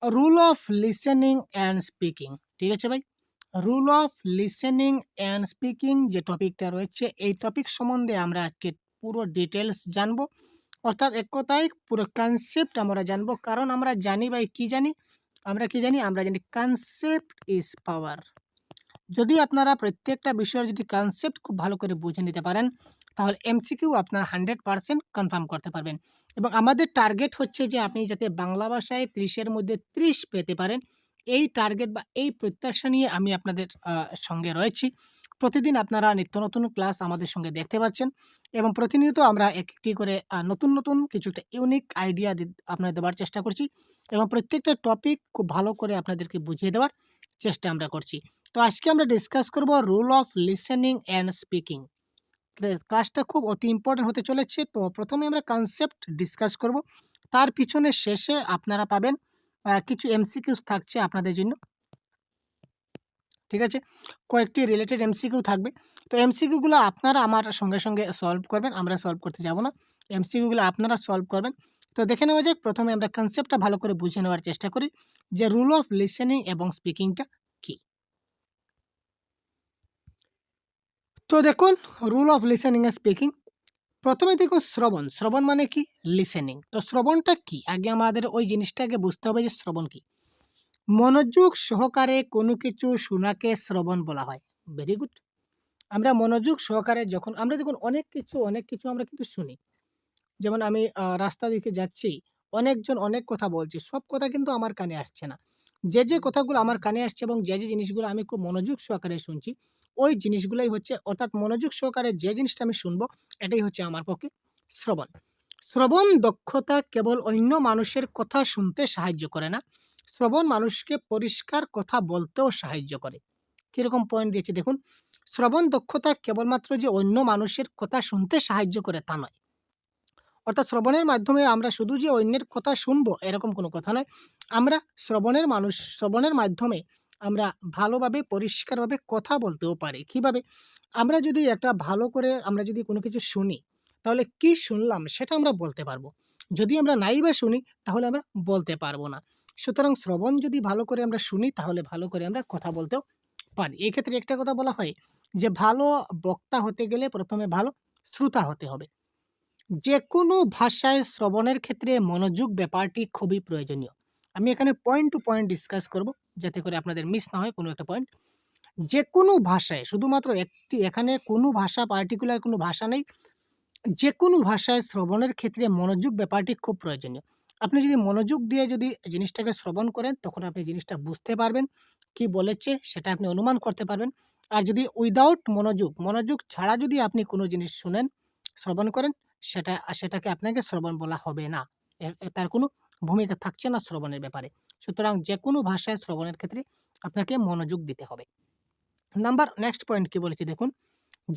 Rule of listening and speaking. ঠিক আছে ভাই, rule of listening and speaking যে টপিকটা রয়েছে, এই টপিক সম্বন্ধে আমরা আজকে পুরো ডিটেলস জানবো। অর্থাৎ এক কথায় পুরো কনসেপ্ট আমরা জানবো। কারণ আমরা জানি ভাই, কি জানি আমরা, কি জানি আমরা জানি কনসেপ্ট ইজ পাওয়ার। যদি আপনারা প্রত্যেকটা বিষয়ের যদি কনসেপ্ট খুব ভালো করে বুঝে নিতে পারেন, তাহলে এমসিকিউ আপনার 100% কনফার্ম করতে পারবেন। এবং আমাদের টার্গেট হচ্ছে যে আপনি যাতে বাংলা ভাষায় 30-এর মধ্যে 30 পেতে পারেন, এই টার্গেট বা এই প্রত্যাশা নিয়ে আমি আপনাদের সঙ্গে রয়েছি। প্রতিদিন আপনারা নিত্য নতুন ক্লাস আমাদের সঙ্গে দেখতে পাচ্ছেন এবং প্রতিনিয়ত আমরা একটি করে নতুন নতুন কিছুটা ইউনিক আইডিয়া আপনাদের দেওয়ার চেষ্টা করছি এবং প্রত্যেকটা টপিক খুব ভালো করে আপনাদেরকে বুঝিয়ে দেওয়ার চেষ্টা আমরা করছি। তো আজকে আমরা ডিসকাস করব rule of listening and speaking. ক্লাসটা খুব অতি ইম্পর্টেন্ট হতে চলেছে। তো প্রথমে আমরা কনসেপ্ট ডিসকাস করব, তার পিছনে শেষে আপনারা পাবেন কিছু এমসিকিউ থাকছে আপনাদের জন্য। ঠিক আছে, কয়েকটি রিলেটেড এমসিকিউ থাকবে। তো এমসিকিউগুলো আপনারা আমার সঙ্গে সঙ্গে সলভ করবেন, আমরা সলভ করতে যাব না। এমসিকিউগুলো আপনারা সলভ করবেন। তো দেখে নেওয়া যাক, প্রথমে আমরা কনসেপ্টটা ভালো করে বুঝে নেওয়ার চেষ্টা করি যে রুল অফ লিসেনিং এবং স্পিকিংটা কী। তো দেখুন, rule of listening and speaking. প্রথমে দেখুন শ্রবণ। শ্রবণ মানে কি? লিসেনিং। তো শ্রবণটা কি? আগে আমাদের ওই জিনিসটাকে বুঝতে হবে যে শ্রবণ কি। মনোযোগ সহকারে কোনো কিছু শোনাকে শ্রবণ বলা হয়। Very good. আমরা মনোযোগ সহকারে যখন আমরা দেখুন অনেক কিছু আমরা কিন্তু শুনি। যেমন আমি রাস্তা দিকে যাচ্ছি, অনেকজন অনেক কথা বলছে। সব কথা কিন্তু আমার কানে আসছে না। যে কথাগুলো আমার কানে আসছে এবং যে জিনিসগুলো আমি খুব মনোযোগ সহকারে শুনছি, ওই জিনিসগুলাই হচ্ছে, অর্থাৎ মনোযোগ সহকারে যে জিনিসটা আমি শুনবো, এটাই হচ্ছে আমার পক্ষে শ্রবণ। শ্রবণ দক্ষতা কেবল অন্য মানুষের কথা শুনতে সাহায্য করে না, শ্রবণ মানুষকে পরিষ্কার কথা বলতেও সাহায্য করে। কিরকম পয়েন্ট দিয়েছে দেখুন, শ্রবণ দক্ষতা কেবলমাত্র যে অন্য মানুষের কথা শুনতে সাহায্য করে তা নয়। অর্থাৎ শ্রবণের মাধ্যমে আমরা শুধু যে অন্যের কথা শুনবো এরকম কোনো কথা নয়। আমরা শ্রবণের মাধ্যমে আমরা ভালোভাবে পরিষ্কারভাবে কথা বলতেও পারি। কিভাবে? আমরা যদি একটা ভালো করে আমরা যদি কোনো কিছু শুনি, তাহলে কি শুনলাম সেটা আমরা বলতে পারবো। যদি আমরা নাই বা শুনি, তাহলে আমরা বলতে পারবো না। সুতরাং শ্রবণ যদি ভালো করে আমরা শুনি, তাহলে ভালো করে আমরা কথা বলতেও পারি। এই ক্ষেত্রে একটা কথা বলা হয় যে ভালো বক্তা হতে গেলে প্রথমে ভালো শ্রোতা হতে হবে। যেকোনো ভাষায় শ্রবণের ক্ষেত্রে মনোযোগ ব্যাপারটি খুবই প্রয়োজনীয়। আমি এখানে পয়েন্ট টু পয়েন্ট ডিসকাস করব, যাতে করে আপনাদের মিস না হয় কোনো একটা পয়েন্ট। যেকোনো ভাষায়, শুধুমাত্র একটি, এখানে কোনো ভাষা পার্টিকুলার কোনো ভাষা নেই। যেকোনো ভাষায় শ্রবণের ক্ষেত্রে মনোযোগ ব্যাপারটি খুব প্রয়োজনীয়। আপনি যদি মনোযোগ দিয়ে যদি জিনিসটাকে শ্রবণ করেন, তখন আপনি জিনিসটা বুঝতে পারবেন, কি বলেছে সেটা আপনি অনুমান করতে পারবেন। আর যদি উইদাউট মনোযোগ, মনোযোগ ছাড়া যদি আপনি কোনো জিনিস শুনেন, শ্রবণ করেন, সেটাকে আপনাকে শ্রবণ বলা হবে না। তার কোনো ভূমিকা থাকছে না শ্রবণের ব্যাপারে। সুতরাং যেকোনো ভাষায় শ্রবণের ক্ষেত্রে আপনাকে মনোযোগ দিতে হবে। নেক্সট পয়েন্ট কি বলেছি দেখুন,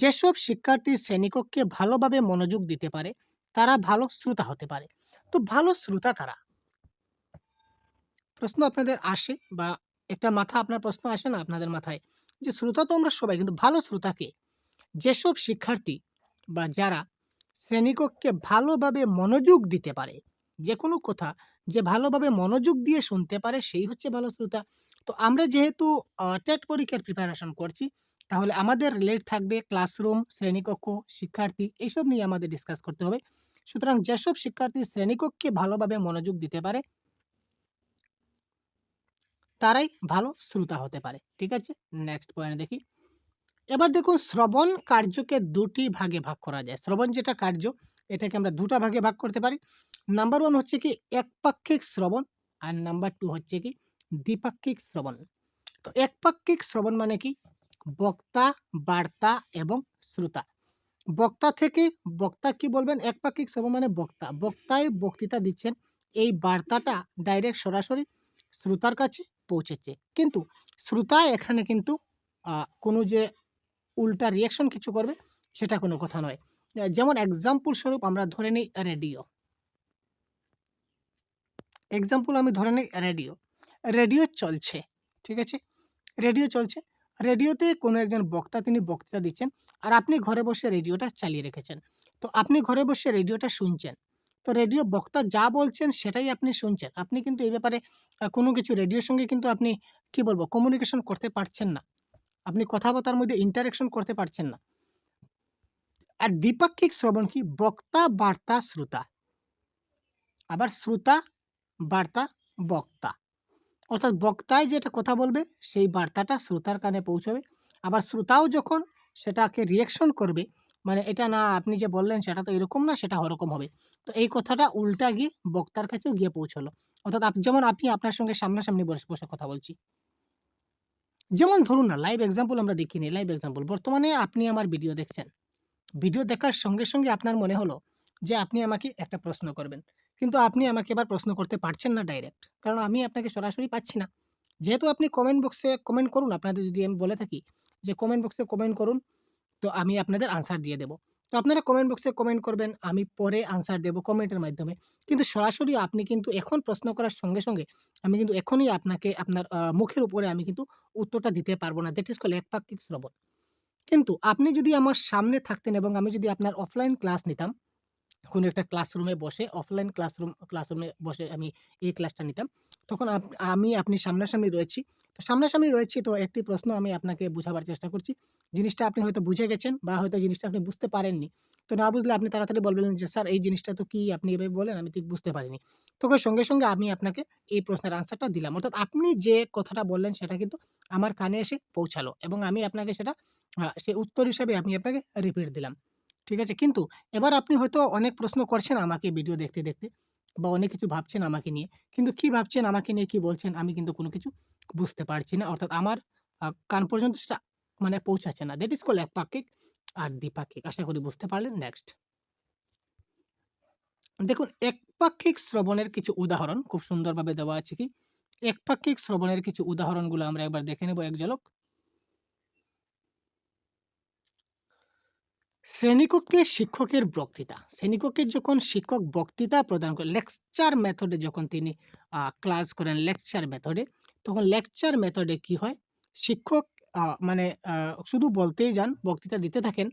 যেসব শিক্ষার্থী শ্রেণীকক্ষে ভালোভাবে মনোযোগ দিতে পারে, তারা ভালো শ্রোতা হতে পারে। তো ভালো শ্রোতা কারা? প্রশ্ন আপনাদের আসে, বা একটা আপনার প্রশ্ন আসে না আপনাদের মাথায়, যে শ্রোতা তো আমরা সবাই, কিন্তু ভালো শ্রোতা কে? যেসব শিক্ষার্থী বা যারা শ্রেণীকক্ষে ভালোভাবে মনোযোগ দিতে পারে, যে কোনো কথা যে ভালোভাবে মনোযোগ দিয়ে শুনতে পারে, সেই হচ্ছে ভালো শ্রোতা। তো আমরা যেহেতু টেট পরীক্ষার প্রিপারেশন করছি, তাহলে আমাদের রিলেট থাকবে ক্লাসরুম, শ্রেণীকক্ষ, শিক্ষার্থী, এইসব নিয়ে আমাদের ডিসকাস করতে হবে। সুতরাং যেসব শিক্ষার্থী শ্রেণীকক্ষে ভালোভাবে মনোযোগ দিতে পারে, তারাই ভালো শ্রোতা হতে পারে। ঠিক আছে, নেক্সট পয়েন্ট দেখি। এবার দেখুন, শ্রবণ কার্যকে দুটি ভাগে ভাগ করা যায়। শ্রবণ যেটা কার্য, এটাকে আমরা দুটা ভাগে ভাগ করতে পারি। নাম্বার 1 হচ্ছে কি একপাক্ষিক শ্রবণ, আর নাম্বার 2 হচ্ছে কি দ্বিপাক্ষিক শ্রবণ। তো একপাক্ষিক শ্রবণ মানে কি? বক্তা, বার্তা এবং শ্রোতা। বক্তা কি বলবেন? একপাক্ষিক শ্রবণ মানে বক্তায় বক্তৃতা দিচ্ছেন, এই বার্তাটা ডাইরেক্ট সরাসরি শ্রোতার কাছে পৌঁছেছে। কিন্তু শ্রোতা এখানে কিন্তু কোনো যে উল্টা রিঅ্যাকশন কিছু করবে, সেটা কোনো কথা নয়। যেমন এক্সাম্পল স্বরূপ আমরা ধরে নিই রেডিও। আমি ধরে নিই রেডিও। রেডিও চলছে, ঠিক আছে? রেডিও চলছে। রেডিওতে কোনো একজন বক্তা, তিনি বক্তৃতা দিচ্ছেন, আর আপনি ঘরে বসে রেডিওটা চালিয়ে রেখেছেন। তো আপনি ঘরে বসে রেডিওটা শুনছেন। তো রেডিও বক্তা যা বলছেন সেটাই আপনি শুনছেন। আপনি কিন্তু এই ব্যাপারে কোনো কিছু রেডিওর সঙ্গে কিন্তু আপনি কি বলবো কমিউনিকেশন করতে পারছেন না। আপনি কথাবার্তার মধ্যে ইন্টারেকশন করতে পারছেন না। আর দ্বিপাক্ষিক শ্রবণ কি? বক্তা, বার্তা, শ্রোতা। আবার শ্রোতা, বার্তা, বক্তা। অর্থাৎ বক্তায় যেটা কথা বলবে সেই বার্তাটা শ্রোতার কানে পৌঁছবে। আবার শ্রোতাও যখন সেটাকে রিঅ্যাকশন করবে, মানে এটা না আপনি যে বললেন সেটা তো এরকম না, সেটা ওরকম হবে। তো এই কথাটা উল্টা গিয়ে বক্তার কাছেও গিয়ে পৌঁছলো। অর্থাৎ যেমন আপনি আপনার সঙ্গে সামনাসামনি বসে বসে কথা বলছি। যেমন ধরুন না, লাইভ এক্সাম্পল আমরা দেখি নি, লাইভ এক্সাম্পল। বর্তমানে আপনি আমার ভিডিও দেখছেন। ভিডিও দেখার সঙ্গে, সঙ্গে আপনার মনে হলো যে আপনি আমাকে একটা প্রশ্ন করবেন। কিন্তু আপনি আমাকে এবার প্রশ্ন করতে পারছেন না ডাইরেক্ট। কারণ আমি আপনাকে সরাসরি পাচ্ছি না। যেহেতু আপনি কমেন্ট বক্সে কমেন্ট করুন, আপনাদের যদি আমি বলে থাকি যে কমেন্ট বক্সে কমেন্ট করুন, তো আমি আপনাদের আনসার দিয়ে দেব। তো আপনারা কমেন্ট বক্সে কমেন্ট করবেন, আমি পরে আনসার দেব কমেন্টের মাধ্যমে। কিন্তু সরাসরি আপনি কিন্তু এখন প্রশ্ন করার সঙ্গে, সঙ্গে আমি কিন্তু এখনই আপনাকে আপনার মুখের উপরে আমি কিন্তু উত্তরটা দিতে পারব না। দ্যাট ইস কল্ড একপাক্ষিক শ্রবণ। কিন্তু আপনি যদি আমার সামনে থাকতেন এবং আমি যদি আপনার অফলাইন ক্লাস নিতাম, কোনো একটা ক্লাসরুমে বসে অফলাইন ক্লাসরুমে বসে আমি এই ক্লাসটা নিতাম। তখন আপনি সামনাসামনি রয়েছি। তো সামনাসামনি রয়েছি, তো একটি প্রশ্ন আমি আপনাকে বুঝাবার চেষ্টা করছি। জিনিসটা আপনি হয়তো বুঝে গেছেন বা হয়তো জিনিসটা আপনি বুঝতে পারেননি। তো না বুঝলে আপনি তাড়াতাড়ি বলবেন যে, "স্যার এই জিনিসটা তো কি আপনি এভাবে বললেন, আমি ঠিক বুঝতে পারিনি।" তখন সঙ্গে, সঙ্গে আমি আপনাকে এই প্রশ্নের আনসারটা দিলাম। অর্থাৎ আপনি যে কথাটা বললেন সেটা কিন্তু আমার কানে এসে পৌঁছালো এবং আমি আপনাকে সেটা সে উত্তর হিসাবে আমি আপনাকে রিপিট দিলাম। ঠিক আছে? কিন্তু এবার আপনি হয়তো অনেক প্রশ্ন করছেন আমাকে ভিডিও দেখতে, দেখতে বা অনেক কিছু ভাবছেন আমাকে নিয়ে। কিন্তু কি ভাবছেন, আমাকে নিয়ে কি বলছেন আমি কিন্তু কোনো কিছু বুঝতে পারছি না। অর্থাৎ আমার কান পর্যন্ত সেটা মানে পৌঁছাচ্ছে না। দ্যাট ইস কল্ড একপাক্ষিক আর দ্বিপাক্ষিক। আশা করি বুঝতে পারলেন। নেক্সট। দেখুন একপাক্ষিক শ্রবণের কিছু উদাহরণ খুব সুন্দরভাবে দেওয়া আছে কি? একপাক্ষিক শ্রবণের কিছু উদাহরণগুলো আমরা একবার দেখে নেব এক ঝলক। শ্রেণীকক্ষে শিক্ষকের বক্তৃতা। শ্রেণীকক্ষে যখন শিক্ষক বক্তৃতা প্রদান করেন, লেকচার মেথডে যখন তিনি ক্লাস করেন লেকচার মেথডে, তখন লেকচার মেথডে কি হয়? শিক্ষক মানে শুধু বলতেই যান, বক্তৃতা দিতে থাকেন।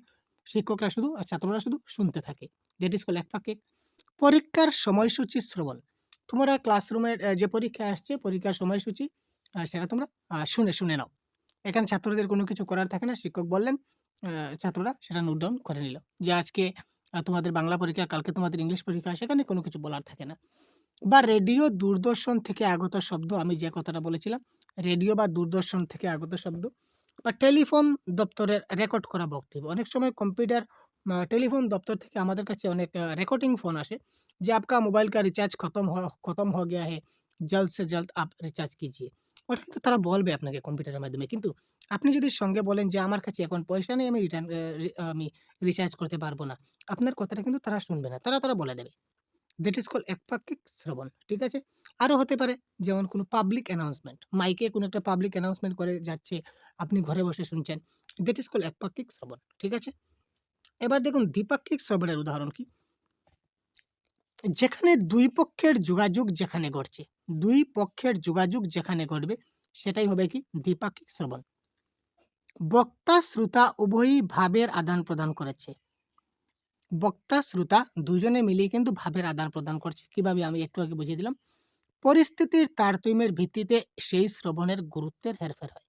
শিক্ষকরা শুধু ছাত্ররা শুধু শুনতে থাকে। দ্যাট ইস কল্ড একপাক্ষিক। পরীক্ষার সময়সূচি শ্রবণ। তোমরা ক্লাসরুমের যে পরীক্ষা আসছে, পরীক্ষার সময়সূচি সেটা তোমরা শুনে নাও। এখানে ছাত্রদের কোনো কিছু করার থাকে না। শিক্ষক বললেন, ছাত্ররা সেটা নোট ডাউন করে নিল। যে আজকে তোমাদের বাংলা পরীক্ষা, কালকে তোমাদের ইংলিশ পরীক্ষা, সেখানে কোনো কিছু বলার থাকে না। বা রেডিও, দূরদর্শন থেকে আগত শব্দ, আমি যে কথাটা বলেছিলাম, রেডিও বা দূরদর্শন থেকে আগত শব্দ। বা টেলিফোন দপ্তরের রেকর্ড করা বক্তব্য। অনেক সময় কম্পিউটার টেলিফোন দপ্তর থেকে আমাদের কাছে অনেক রেকর্ডিং ফোন আসে যে आपका मोबाइल का रिचार्ज खत्म हो गया है, जल्द से जल्द आप रिचार्ज कीजिए। ওটা কিন্তু তারা বলবে আপনাকে কম্পিউটারের মাধ্যমে। কিন্তু আপনি যদি সঙ্গে বলেন যে আমার কাছে এখন পয়সা নেই, আমি রিচার্জ করতে পারবো না। আপনার কথাটা কিন্তু তারা শুনবে না। তারা বলে দেবে। দ্যাট ইস কল্ড একপাক্ষিক শ্রবণ। ঠিক আছে? আরো হতে পারে যেমন কোনো পাবলিক অ্যানাউন্সমেন্ট। মাইকে কোনো একটা পাবলিক অ্যানাউন্সমেন্ট করে যাচ্ছে, আপনি ঘরে বসে শুনছেন। দ্যাট ইস কল্ড একপাক্ষিক শ্রবণ। ঠিক আছে? এবার দেখুন দ্বিপাক্ষিক শ্রবণের উদাহরণ কি? যেখানে ২ পক্ষের যোগাযোগ যেখানে ঘটছে, ২ পক্ষের যোগাযোগ যেখানে ঘটবে সেটাই হবে কি? দ্বিপাক্ষিক শ্রবণ। বক্তা, শ্রোতা উভয়ই ভাবের আদান-প্রদান করেছে। বক্তা, শ্রোতা দুজনে মিলেই কিন্তু ভাবের আদান-প্রদান করছে। কিভাবে? আমি একটু আগে বুঝিয়ে দিলাম। পরিস্থিতির তারতম্যের ভিত্তিতে সেই শ্রবণের গুরুত্বের হেরফের হয়।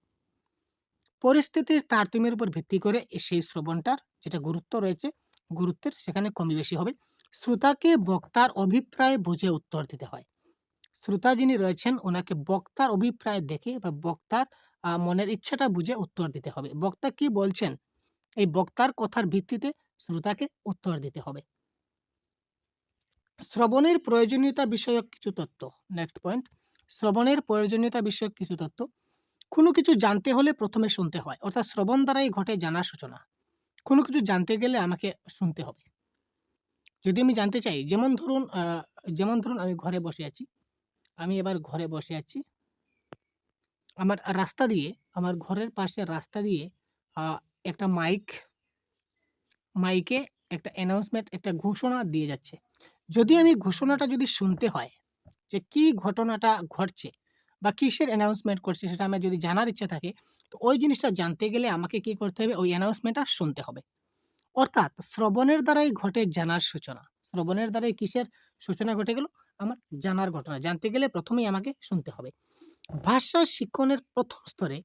পরিস্থিতির তারতম্যের উপর ভিত্তি করে সেই শ্রবণটার যেটা গুরুত্ব রয়েছে, গুরুত্বের সেখানে কমই বেশি হবে। শ্রোতাকে বক্তার অভিপ্রায় বুঝে উত্তর দিতে হয়। শ্রোতা যিনি রয়েছেন ওনাকে বক্তার অভিপ্রায় দেখে বা বক্তার মনের ইচ্ছাটা বুঝে উত্তর দিতে হবে। বক্তা কি বলছেন, এই বক্তার কথার ভিত্তিতে শ্রোতাকে উত্তর দিতে হবে। শ্রবণের প্রয়োজনীয়তা বিষয়ক কিছু তথ্য। Next point. শ্রবণের প্রয়োজনীয়তা বিষয়ক কিছু তথ্য। কোনো কিছু জানতে হলে প্রথমে শুনতে হয়। অর্থাৎ শ্রবণ দ্বারাই ঘটে জানার সূচনা। কোনো কিছু জানতে গেলে আমাকে শুনতে হবে। যদি আমি জানতে চাই, যেমন ধরুন আমি ঘরে বসে আছি। আমি এবার ঘরে বসে আছি। আমার রাস্তা দিয়ে, আমার ঘরের পাশে রাস্তা দিয়ে আ একটা মাইকে একটা অ্যানাউন্সমেন্ট, একটা ঘোষণা দিয়ে যাচ্ছে। যদি আমি ঘোষণাটা যদি শুনতে হয় যে কি ঘটনাটা ঘটছে বা কিসের অ্যানাউন্সমেন্ট করছে সেটা আমার যদি জানার ইচ্ছা থাকে, তো ওই জিনিসটা জানতে গেলে আমাকে কি করতে হবে? ওই অ্যানাউন্সমেন্টটা শুনতে হবে। অর্থাৎ শ্রবণের দ্বারাই ঘটে জানার সূচনা। শ্রবণের দ্বারাই কিসের সূচনা ঘটে গেল আমার জানার ঘটনা। জানতে গেলে প্রথমেই আমাকে শুনতে হবে। ভাষা শিক্ষণের প্রথম স্তরে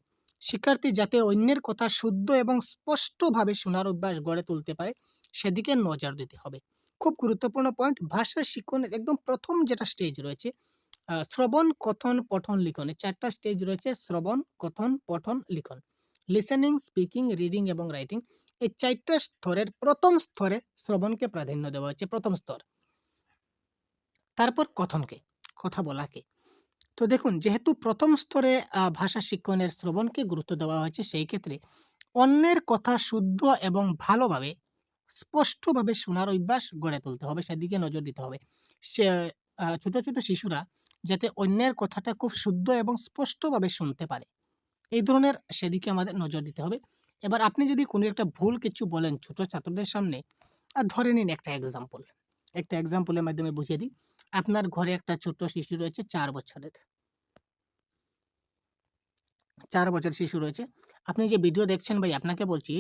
শিক্ষার্থী যাতে অন্যের কথা শুদ্ধ এবং স্পষ্টভাবে শোনার অভ্যাস গড়ে তুলতে পারে সেদিকে নজর দিতে হবে। খুব গুরুত্বপূর্ণ পয়েন্ট, ভাষা শিক্ষণের একদম প্রথম যেটা স্টেজ রয়েছে শ্রবণ, কথন, পঠন, লিখন। এই ৪ টা স্টেজ রয়েছে শ্রবণ, কথন, পঠন, লিখন। লিসেনিং, স্পিকিং, রিডিং এবং রাইটিং। এই ৪ টা স্তরের প্রথম স্তরে শ্রবণকে প্রাধান্য দেওয়া হচ্ছে, প্রথম স্তর। তারপর কথনকে, কথা বলাকে। তো দেখুন, যেহেতু প্রথম স্তরে ভাষা শিক্ষণের শ্রবণকে গুরুত্ব দেওয়া হয়েছে, সেই ক্ষেত্রে অন্যের কথা শুদ্ধ এবং ভালোভাবে স্পষ্টভাবে শোনার অভ্যাস গড়ে তুলতে হবে, সেদিকে নজর দিতে হবে। সে ছোট, ছোট শিশুরা যাতে অন্যের কথাটা খুব শুদ্ধ এবং স্পষ্টভাবে শুনতে পারে, এই ধরনের সেদিকে আমাদের নজর দিতে হবে। এবার আপনি যদি কোনো একটা ভুল কিছু বলেন ছোট ছাত্রদের সামনে, ধরে নিন একটা এক্সাম্পল। একটা এক্সাম্পলের মাধ্যমে বুঝিয়ে দিই। আপনার ঘরে একটা ছোট্ট শিশু রয়েছে ৪ বছরের। ৪ বছরের শিশু রয়েছে। আপনি যে ভিডিও দেখছেন ভাই, আপনাকে বলছি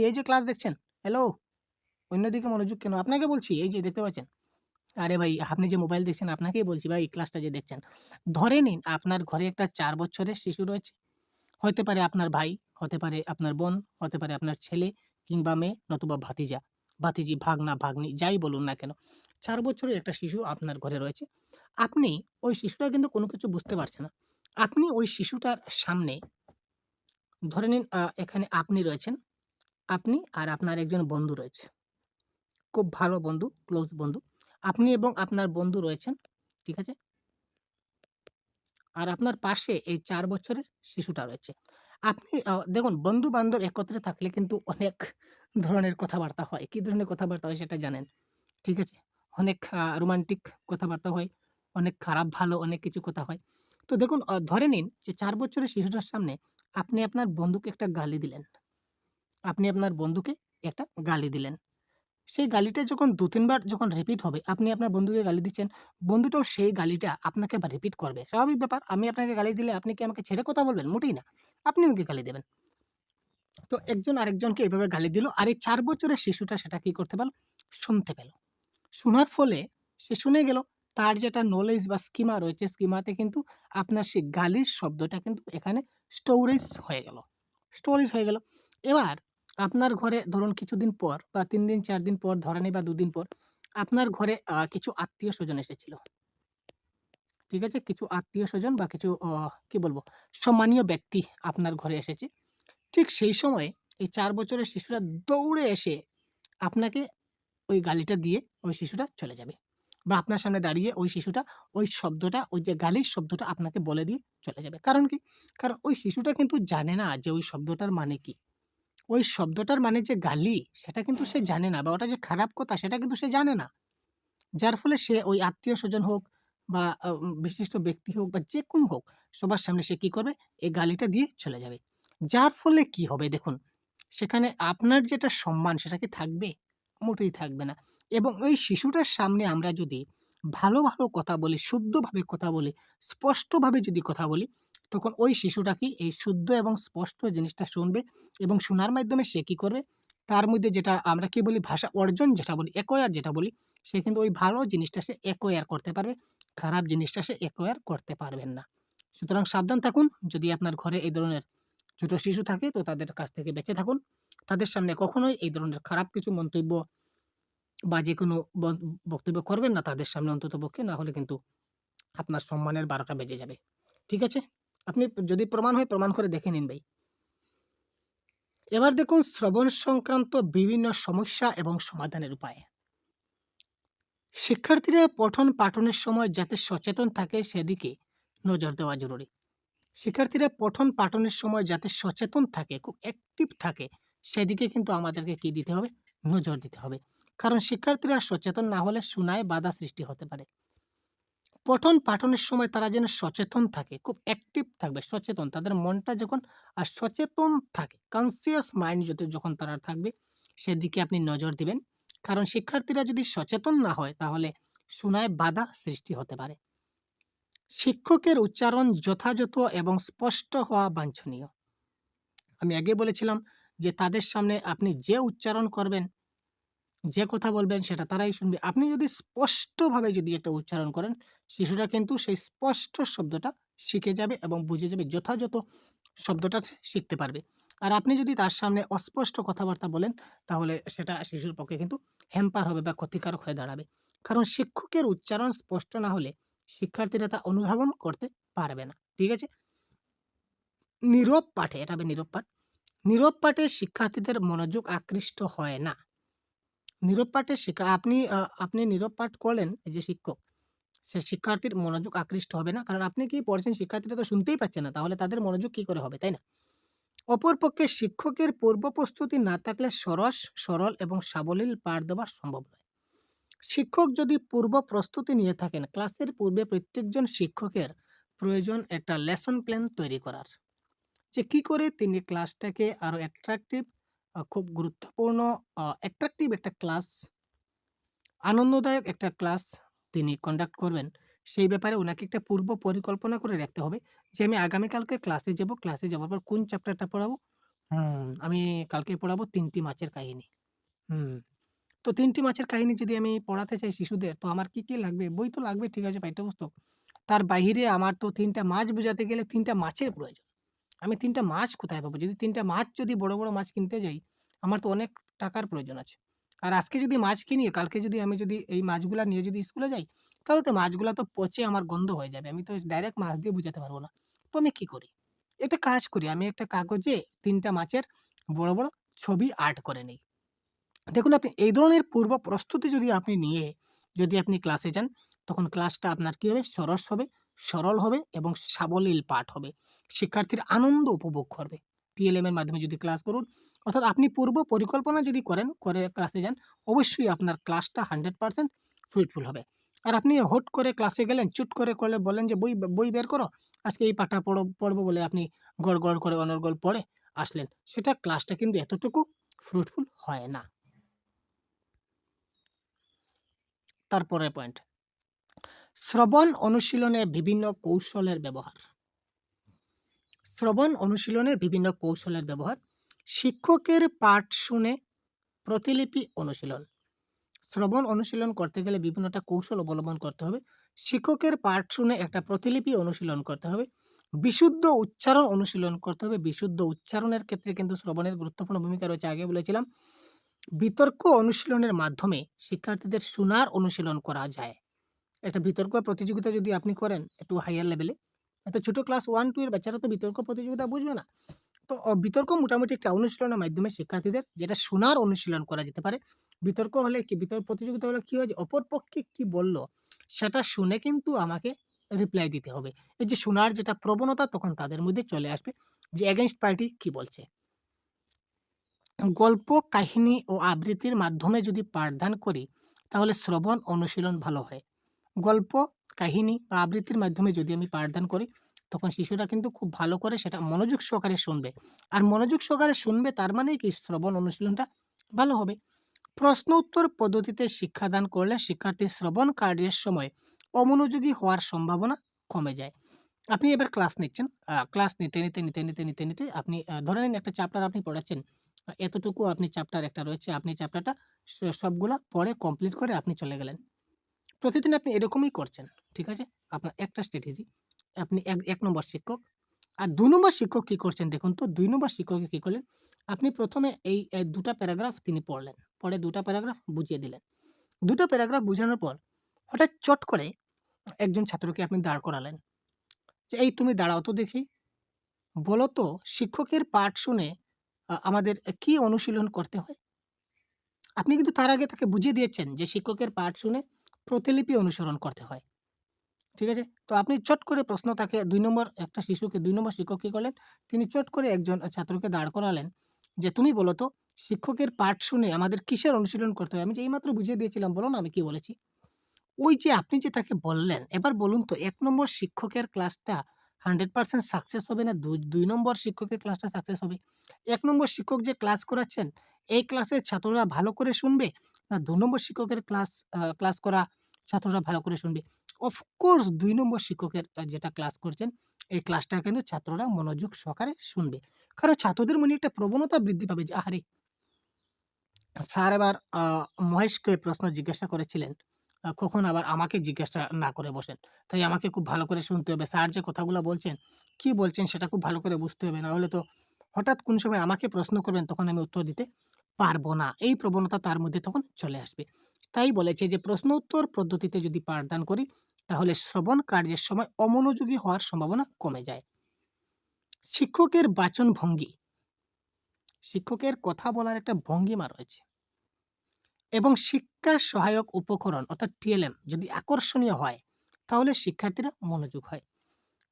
এই যে ক্লাস দেখছেন। হ্যালো, অন্যদিকে মনোযোগ কেন? আপনাকে বলছি এই যে দেখতে পাচ্ছেন। আরে ভাই, আপনি যে মোবাইল দেখছেন আপনাকেই বলছি ভাই, ক্লাসটা যে দেখছেন। ধরে নিন আপনার ঘরে একটা ৪ বছরের শিশু রয়েছে। হতে পারে আপনার ভাই, হতে পারে আপনার বোন, হতে পারে আপনার ছেলে কিংবা মেয়ে, নতুবা ভাতিজা, ভাতিজি, ভাগনা, ভাগ্নি, যাই বলুন না কেন। ৪ বছরের একটা শিশু আপনার ঘরে রয়েছে। আপনি ওই শিশুটা কিন্তু কোনো কিছু বুঝতে পারছে না। আপনি ওই শিশুটার সামনে ধরে নিন এখানে আপনি রয়েছেন, আপনি আর আপনার একজন বন্ধু রয়েছে। খুব ভালো বন্ধু, ক্লোজ বন্ধু। আপনি এবং আপনার বন্ধু রয়েছেন, ঠিক আছে? আর আপনার পাশে এই ৪ বছরের শিশুটা রয়েছে। আপনি দেখুন, বন্ধু-বান্ধব একত্রে থাকলে কিন্তু অনেক ধরনের কথাবার্তা হয়। কি ধরনের কথাবার্তা হয় সেটা জানেন, ঠিক আছে? অনেক রোমান্টিক কথাবার্তা হয়, অনেক খারাপ ভালো অনেক কিছু কথা হয়। তো দেখুন, ধরে নিন যে ৪ বছরের শিশুটার সামনে আপনি আপনার বন্ধুকে একটা গালি দিলেন। আপনি আপনার বন্ধুকে একটা গালি দিলেন। সেই গালিটা যখন ২-৩ বার যখন রিপিট হবে, আপনি আপনার বন্ধুকে গালি দিচ্ছেন, বন্ধুটাও সেই গালিটা আপনাকে আবার রিপিট করবে। স্বাভাবিক ব্যাপার। আমি আপনাকে গালি দিলে আপনি কি আমাকে ছেড়ে কথা বলবেন? মোটেই না। আপনি আমাকে গালি দেবেন। তো একজন আরেকজনকে এভাবে গালি দিল। আর এই ৪ বছরের শিশুটা সেটা কি করতে পারল? শুনতে পেল। শোনার ফলে সে শুনে গেল। তার যেটা নলেজ বা স্কিমা রয়েছে, স্কিমাতে কিন্তু আপনার সেই গালির শব্দটা কিন্তু এখানে স্টোরেজ হয়ে গেল। স্টোরেজ হয়ে গেল। এবার আপনার ঘরে ধরুন কিছুদিন পর বা ৩ দিন ৪ দিন পর ধরে নিই বা ২ দিন পর আপনার ঘরে কিছু আত্মীয়স্বজন এসেছিল। ঠিক আছে? কিছু আত্মীয়স্বজন বা কিছু কি বলবো? সম্মানীয় ব্যক্তি আপনার ঘরে এসেছে। ঠিক সেই সময় এই ৪ বছরের শিশুরা দৌড়ে এসে আপনাকে ওই গালিটা দিয়ে ওই শিশুটা চলে যাবে। বা আপনার সামনে দাঁড়িয়ে ওই শিশুটা ওই শব্দটা, ওই যে গালির শব্দটা আপনাকে বলে দিয়ে চলে যাবে। কারণ কি? কারণ ওই শিশুটা কিন্তু জানে না যে ওই শব্দটার মানে কি? ওই শব্দটার মানে যে গালি সেটা কিন্তু সে জানে না, বা ওটা যে খারাপ কথা সেটা কিন্তু সে জানে না। যার ফলে সে ওই আত্মীয়স্বজন হোক বা বিশিষ্ট ব্যক্তি হোক বা যেকোনো হোক, সবার সামনে সে কি করবে? এই গালিটা দিয়ে চলে যাবে। যার ফলে কি হবে দেখুন, সেখানে আপনার যেটা সম্মান সেটা কি থাকবে? মোটেই থাকবে না। এবং ওই শিশুটার সামনে আমরা যদি ভালো, ভালো কথা বলি, শুদ্ধভাবে কথা বলি, স্পষ্টভাবে যদি কথা বলি, তখন ওই শিশুটা কি এই শুদ্ধ এবং স্পষ্ট জিনিসটা শুনবে এবং শোনার মাধ্যমে সে কি করবে? তার মধ্যে যেটা আমরা কি বলি, ভাষা অর্জন যেটা বলি, acquire যেটা বলি, সে কিন্তু ওই ভালো জিনিসটা সে acquire করতে পারবে। খারাপ জিনিসটা সে acquire করতে পারবেন না। সুতরাং সাবধান থাকুন। যদি আপনার ঘরে এই ধরনের ছোট শিশু থাকে তো তাদের কাছ থেকে বেঁচে থাকুন। তাদের সামনে কখনোই এই ধরনের খারাপ কিছু মন্তব্য বা যেকোনো বক্তব্য করবেন না তাদের সামনে অন্ততপক্ষে, না হলে কিন্তু আপনার সম্মানের ১২টা বেজে যাবে। ঠিক আছে? আপনি যদি প্রমাণ হয় প্রমাণ করে দেখে নিন ভাই। এবার দেখুন শ্রবণ সংক্রান্ত বিভিন্ন সমস্যা এবং সমাধানের উপায়। শিক্ষার্থীরা পঠন পাঠনের সময় যাতে সচেতন থাকে সেদিকে নজর দেওয়া জরুরি। শিক্ষার্থীরা পঠন পাঠনের সময় যাতে সচেতন থাকে, খুব অ্যাক্টিভ থাকে, সেদিকে কিন্তু আমাদেরকে কি দিতে হবে? নজর দিতে হবে। কারণ শিক্ষার্থীরা সচেতন না হলে শোনায় বাধা সৃষ্টি হতে পারে। পঠন পাঠনের সময় তারা যেন সচেতন থাকে, খুব অ্যাক্টিভ থাকবে, সচেতন। তাদের মনটা যখন সচেতন থাকে, কনসিয়াস মাইন্ড যখন তারা থাকবে, সেদিকে আপনি নজর দিবেন। কারণ শিক্ষার্থীরা যদি সচেতন না হয় তাহলে শোনায় বাধা সৃষ্টি হতে পারে। শিক্ষকের উচ্চারণ যথাযথ এবং স্পষ্ট হওয়া বাঞ্ছনীয়। আমি আগে বলেছিলাম যে তাদের সামনে আপনি যে উচ্চারণ করবেন যে কথা বলবেন সেটা তারাই শুনবে। আপনি যদি স্পষ্টভাবে যদি একটা উচ্চারণ করেন, শিশুরা কিন্তু সেই স্পষ্ট শব্দটা শিখে যাবে এবং বুঝে যাবে, যথাযথ শব্দটা সে শিখতে পারবে। আর আপনি যদি তার সামনে অস্পষ্ট কথাবার্তা বলেন, তাহলে সেটা শিশুর পক্ষে কিন্তু হ্যাম্পার হবে বা ক্ষতিকারক হয়ে দাঁড়াবে। কারণ শিক্ষকের উচ্চারণ স্পষ্ট না হলে শিক্ষার্থীরা তা অনুধাবন করতে পারবে না। ঠিক আছে? নীরব পাঠে, এটা হবে নীরব পাঠ। নীরব পাঠে শিক্ষার্থীদের মনোযোগ আকৃষ্ট হয় না। নীরব পাঠে আপনি নীরব পাঠ করলেন, এই যে শিক্ষক, সে শিক্ষার্থীর মনোযোগ আকৃষ্ট হবে না। কারণ আপনি কি পড়ছেন শিক্ষার্থীরা তো শুনতেই পাচ্ছে না। তাহলে তাদের মনোযোগ কি করে হবে, তাই না? অপরপক্ষে শিক্ষকের পূর্ব প্রস্তুতি না থাকলে সরল এবং সাবলীল পাঠ দেওয়া সম্ভব নয়। শিক্ষক যদি পূর্ব প্রস্তুতি নিয়ে থাকেন, ক্লাসের পূর্বে প্রত্যেকজন শিক্ষকের প্রয়োজন একটা লেসন প্ল্যান তৈরি করার। যে কি করে তিনি ক্লাসটাকে আরো অ্যাট্রাকটিভ, খুব গুরুত্বপূর্ণ, অ্যাট্রাকটিভ একটা ক্লাস, আনন্দদায়ক একটা ক্লাস তিনি কন্ডাক্ট করবেন, সেই ব্যাপারে উনাকে একটা পূর্ব পরিকল্পনা করে রাখতে হবে যে আমি আগামীকালকে ক্লাসে যাব, ক্লাসে যাওয়ার পর কোন চ্যাপ্টারটা পড়াবো? আমি কালকে পড়াবো ৩ টি মাছের কাহিনী। হুম, তো ৩ টি মাছের কাহিনী যদি আমি পড়াতে চাই শিশুদের, তো আমার কি লাগবে? বই তো লাগবে, ঠিক আছে, পাঠ্যপুস্তক। তার বাহিরে আমার তো ৩ টা মাছ বোঝাতে গেলে ৩ টা মাছের প্রয়োজন। আমি ৩ টা মাছ কোথায় পাবো? যদি ৩ টা মাছ, যদি বড়, বড় মাছ কিনতে যাই, আমার তো অনেক টাকার প্রয়োজন আছে। আর আজকে যদি মাছ কিনি, কালকে যদি আমি এই মাছগুলা নিয়ে যদি স্কুলে যাই, তাহলে তো মাছগুলা তো পচে আমার গন্ধ হয়ে যাবে। আমি তো ডাইরেক্ট মাছ দিয়ে বুঝাতে পারব না। তো আমি কি করি? একটা কাজ করি, আমি একটা কাগজে ৩ টা মাছের বড়, বড় ছবি আর্ট করে নেই। দেখুন, আপনি এই ধরনের পূর্ব প্রস্তুতি যদি আপনি নিয়ে যদি আপনি ক্লাসে যান, তখন ক্লাসটা আপনার কি হবে? সরস হবে, সরল হবে এবং সাবলীল পাঠ হবে। শিক্ষার্থীর আনন্দ উপভোগ করবে। টিএলএম এর মাধ্যমে যদি ক্লাস করুন, অর্থাৎ আপনি পূর্ব পরিকল্পনা যদি করেন, করে ক্লাসে যান, অবশ্যই আপনার ক্লাসটা 100% ফ্রুটফুল হবে। আর আপনি হুট করে ক্লাসে গেলেন, চুট করে করলে বললেন যে বই বই বের করো, আজকে এই পাঠটা পড়বো বলে আপনি গড়, গড় করে অনর্গল পড়ে আসলেন। সেটা ক্লাসটা কিন্তু এতটুকু ফ্রুটফুল হয় না। তারপরের পয়েন্ট, শ্রবণ অনুশীলনে বিভিন্ন কৌশলের ব্যবহার। শ্রবণ অনুশীলনে বিভিন্ন কৌশলের ব্যবহার। শিক্ষকের পাঠ শুনে প্রতিলিপি অনুশীলন। শ্রবণ অনুশীলন করতে গেলে বিভিন্নটা কৌশল অবলম্বন করতে হবে। শিক্ষকের পাঠ শুনে একটা প্রতিলিপি অনুশীলন করতে হবে। বিশুদ্ধ উচ্চারণ অনুশীলন করতে হবে। বিশুদ্ধ উচ্চারণের ক্ষেত্রে কিন্তু শ্রবণের গুরুত্বপূর্ণ ভূমিকা রয়েছে, আগে বলেছিলাম। বিতর্ক অনুশীলনের মাধ্যমে শিক্ষার্থীদের শোনার অনুশীলন করা যায়। একটা বিতর্ক প্রতিযোগিতা যদি আপনি করেন একটু হাইয়ার লেভেলে, এত ছোট ক্লাস 1-2 এর বাচ্চারা তো বিতর্ক প্রতিযোগিতা বুঝবে না। তো বিতর্ক মোটামুটি একটা অনুশীলনের মাধ্যমে শিক্ষার্থীদের যেটা শোনার অনুশীলন করা যেতে পারে। বিতর্ক হলে কি, বিতর্ক প্রতিযোগিতা হলে কি হয় যে অপর পক্ষে কি বলল সেটা শুনে কিন্তু আমাকে রিপ্লাই দিতে হবে। এই যে শোনার যেটা প্রবণতা তখন তাদের মধ্যে চলে আসবে যে এগেইনস্ট পার্টি কি বলছে। গল্প, কাহিনী ও আবৃত্তির মাধ্যমে যদি পাঠদান করি, তাহলে শ্রবণ অনুশীলন ভালো হয়। গল্প, কাহিনী বা আবৃত্তির মাধ্যমে যদি আমি পাঠদান করি, তখন শিশুরা কিন্তু খুব ভালো করে সেটা মনোযোগ সহকারে শুনবে। আর মনোযোগ সহকারে শুনবে তার মানেই কি শ্রবণ অনুশীলনটা ভালো হবে। প্রশ্ন উত্তর পদ্ধতিতে শিক্ষাদান করলে শিক্ষার্থীর শ্রবণ কার্যের সময় অমনোযোগী হওয়ার সম্ভাবনা কমে যায়। আপনি এবার ক্লাস নিচ্ছেন, ক্লাস নিতে আপনি ধরে নিন একটা চ্যাপ্টার আপনি পড়াচ্ছেন। এতটুকু আপনি চ্যাপ্টার একটা রয়েছে, আপনি চ্যাপ্টারটা সবগুলা পড়ে কমপ্লিট করে আপনি চলে গেলেন। প্রতিদিন আপনি এরকমই করছেন। ঠিক আছে? আপনার একটা স্ট্র্যাটেজি। আপনি ১ নম্বর শিক্ষক। আর ২ নম্বর শিক্ষক কি করছেন দেখুন তো, ২ নম্বর শিক্ষক কি করলেন? আপনি ১ম এ এই ২ টা প্যারাগ্রাফ তিনি পড়লেন। পড়ে ২ টা প্যারাগ্রাফ বুঝিয়ে দিলেন। ২ টা প্যারাগ্রাফ বুঝানোর পর হঠাৎ চট করে একজন ছাত্রকে আপনি দাঁড় করালেন। যে, "এই তুমি দাঁড়াও তো দেখি। বলো তো শিক্ষকের পাঠ শুনে আমাদের কি অনুশীলন করতে হয়?" আপনি কিন্তু তার আগে তাকে বুঝিয়ে দিয়েছেন যে শিক্ষকের পাঠ শুনে প্রতিলিপি অনুসরণ করতে হয়। ঠিক আছে? তো আপনি চট করে প্রশ্ন তাকে ২ নম্বর একটা শিশুকে ২ নম্বর শিক্ষক কি করলেন? তিনি চট করে একজন ছাত্রকে দাঁড় করালেন যে, "তুমি বলো তো শিক্ষকের পাঠ শুনে আমাদের কিসের অনুশীলন করতে হয়? আমি যে এইমাত্র বুঝিয়ে দিয়েছিলাম, বলো না আমি কি বলেছি?" ওই যে আপনি যে তাকে বললেন, এবার বলুন তো ১ নম্বর শিক্ষকের ক্লাসটা 100% সাকসেস হবে না ২ নম্বর শিক্ষকের ক্লাসটা সাকসেস হবে? ১ নম্বর শিক্ষক যে ক্লাস করাচ্ছেন, এই ক্লাসের ছাত্ররা ভালো করে শুনবে? না ২ নম্বর শিক্ষকের ক্লাস করা ছাত্ররা ভালো করে শুনবে? অফকোর্স ২ নম্বর শিক্ষকের যেটা ক্লাস করছেন, এই ক্লাসটা কিন্তু ছাত্ররা মনোযোগ সহকারে শুনবে। কারণ ছাত্রদের মনে একটা প্রবণতা বৃদ্ধি পাবে যে, আহারে! স্যার এবার মহেশকে প্রশ্ন জিজ্ঞাসা করেছিলেন, কখন আবার আমাকে জিজ্ঞাসা না করে বসেন। তাই আমাকে খুব ভালো করে শুনতে হবে। স্যার যে কথাগুলা বলছেন, কি বলছেন সেটা খুব ভালো করে বুঝতে হবে। না হলে তো হঠাৎ কোন সময় আমাকে প্রশ্ন করবেন তখন আমি উত্তর দিতে পারব না। এই প্রবণতা তার মধ্যে তখন চলে আসবে। তাই বলেছে যে প্রশ্ন উত্তর পদ্ধতিতে যদি পাঠদান করি তাহলে শ্রবণ কার্যের সময় অমনোযোগী হওয়ার সম্ভাবনা কমে যায়। শিক্ষকের বাচন ভঙ্গি, শিক্ষকের কথা বলার একটা ভঙ্গিমা রয়েছে এবং শিক্ষা সহায়ক উপকরণ অর্থাৎ টিএলএম যদি আকর্ষণীয় হয় তাহলে শিক্ষার্থীরা মনোযোগ হয়।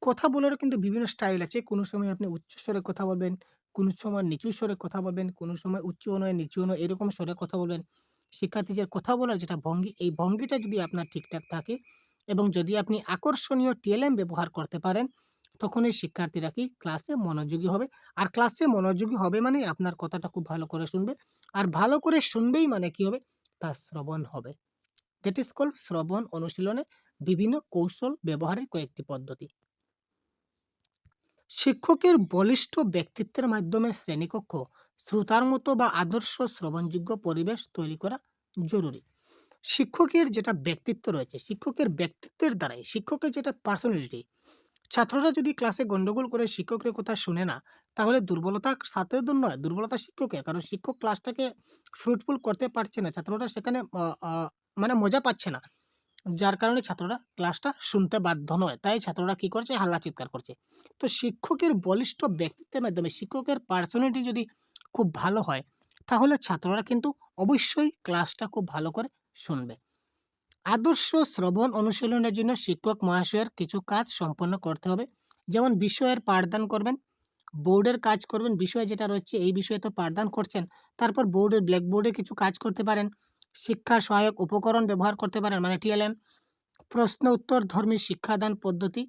কথা বলারও কিন্তু বিভিন্ন স্টাইল আছে। কোনো সময় আপনি উচ্চ স্বরে কথা বলবেন, কোনো সময় নিচু স্বরে কথা বলবেন, কোনো সময় উচ্চ নয়, নিচু নয় এরকম স্বরে কথা বলবেন। শিক্ষার্থীদের কথা বলার যেটা ভঙ্গি, এই ভঙ্গিটা যদি আপনার ঠিকঠাক থাকে এবং যদি আপনি আকর্ষণীয় টিএলএম ব্যবহার করতে পারেন, তখন এই শিক্ষার্থীরা কি ক্লাসে মনোযোগী হবে। আর ক্লাসে মনোযোগী হবে মানে আপনার কথাটা খুব ভালো করে শুনবে। আর ভালো করে শুনবেই মানে কি হবে? তার শ্রবণ হবে। দ্যাট ইজ কল্ড শ্রবণ অনুশীলনে বিভিন্ন কৌশল ব্যবহারের কয়েকটি পদ্ধতি। শিক্ষকের বলিষ্ঠ ব্যক্তিত্বের মাধ্যমে শ্রেণীকক্ষ শ্রোতার মতো বা আদর্শ শ্রবণযোগ্য পরিবেশ তৈরি করা জরুরি। শিক্ষকের যেটা ব্যক্তিত্ব রয়েছে, শিক্ষকের ব্যক্তিত্বের দ্বারাই শিক্ষকের যেটা পার্সোনালিটি, ছাত্ররা যদি ক্লাসে গন্ডগোল করে শিক্ষকের কথা শুনে না, তাহলে দুর্বলতা ছাত্রদের নয়, দুর্বলতা শিক্ষকের। কারণ শিক্ষক ক্লাসটাকে ফ্রুটফুল করতে পারছে না। ছাত্ররা সেখানে মানে মজা পাচ্ছে না। যার কারণে ছাত্ররা ক্লাসটা শুনতে বাধ্য নয়। তাই ছাত্ররা কি করছে? হাল্লা চিৎকার করছে। তো শিক্ষকের বলিষ্ঠ ব্যক্তিত্বের মাধ্যমে শিক্ষকের পার্সোনালিটি যদি খুব ভালো হয়, তাহলে ছাত্ররা কিন্তু অবশ্যই ক্লাসটা খুব ভালো করে শুনবে। আদর্শ শ্রবণ অনুশীলনের জন্য শিক্ষক মহাশয়ের কিছু কাজ সম্পন্ন করতে হবে। যেমন বিষয়ের পাঠদান করবেন, বোর্ডের কাজ করবেন, বিষয় যেটা রয়েছে এই বিষয়ে তো পাঠদান করছেন। তারপর বোর্ডের ব্ল্যাকবোর্ডে কিছু কাজ করতে পারেন। শিক্ষা সহায়ক উপকরণ ব্যবহার করতে পারেন মানে টিএলএম। প্রশ্ন উত্তর ধর্মী শিক্ষাদান পদ্ধতি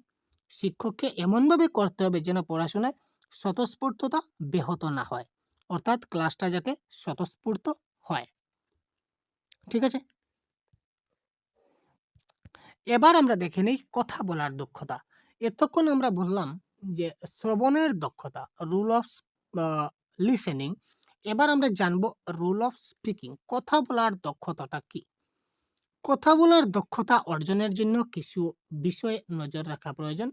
শিক্ষককে এমনভাবে করতে হবে যেন পড়াশোনায় স্বতঃস্ফূর্ততা ব্যাহত না হয়। অর্থাৎ ক্লাসটা যাতে স্বতঃস্ফূর্ত হয়। ঠিক আছে? এবার আমরা দেখে নেই কথা বলার দক্ষতা। এতক্ষণ আমরা বললাম যে শ্রবণের দক্ষতা, রুল অফ লিসেনিং। এবার আমরা জানবো রুল অফ স্পিকিং, কথা বলার দক্ষতাটা কি। কথা বলার দক্ষতা অর্জনের জন্য কিছু বিষয়ে নজর রাখা প্রয়োজন।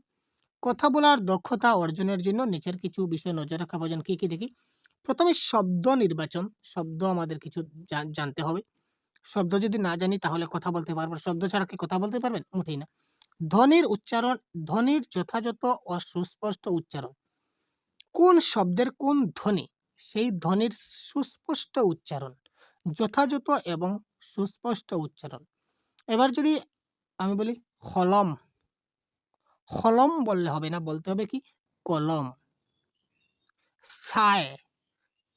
কথা বলার দক্ষতা অর্জনের জন্য নিচের কিছু বিষয় নজর রাখা প্রয়োজন। কি কি দেখি? প্রথমে শব্দ নির্বাচন, শব্দ আমাদের কিছু জানতে হবে। শব্দ যদি না জানি তাহলে কথা বলতে পারবো না। শব্দ ছাড়া কি কথা বলতে পারবেন? মোটেই না। ধ্বনির উচ্চারণ, ধ্বনির যথাযথ ও সুস্পষ্ট উচ্চারণ। কোন শব্দের কোন ধ্বনি, সেই ধ্বনির সুস্পষ্ট উচ্চারণ, যথাযথ এবং সুস্পষ্ট উচ্চারণ। এবার যদি আমি বলি হলম, হলম বললে হবে না, বলতে হবে কি? কলম। ছায়,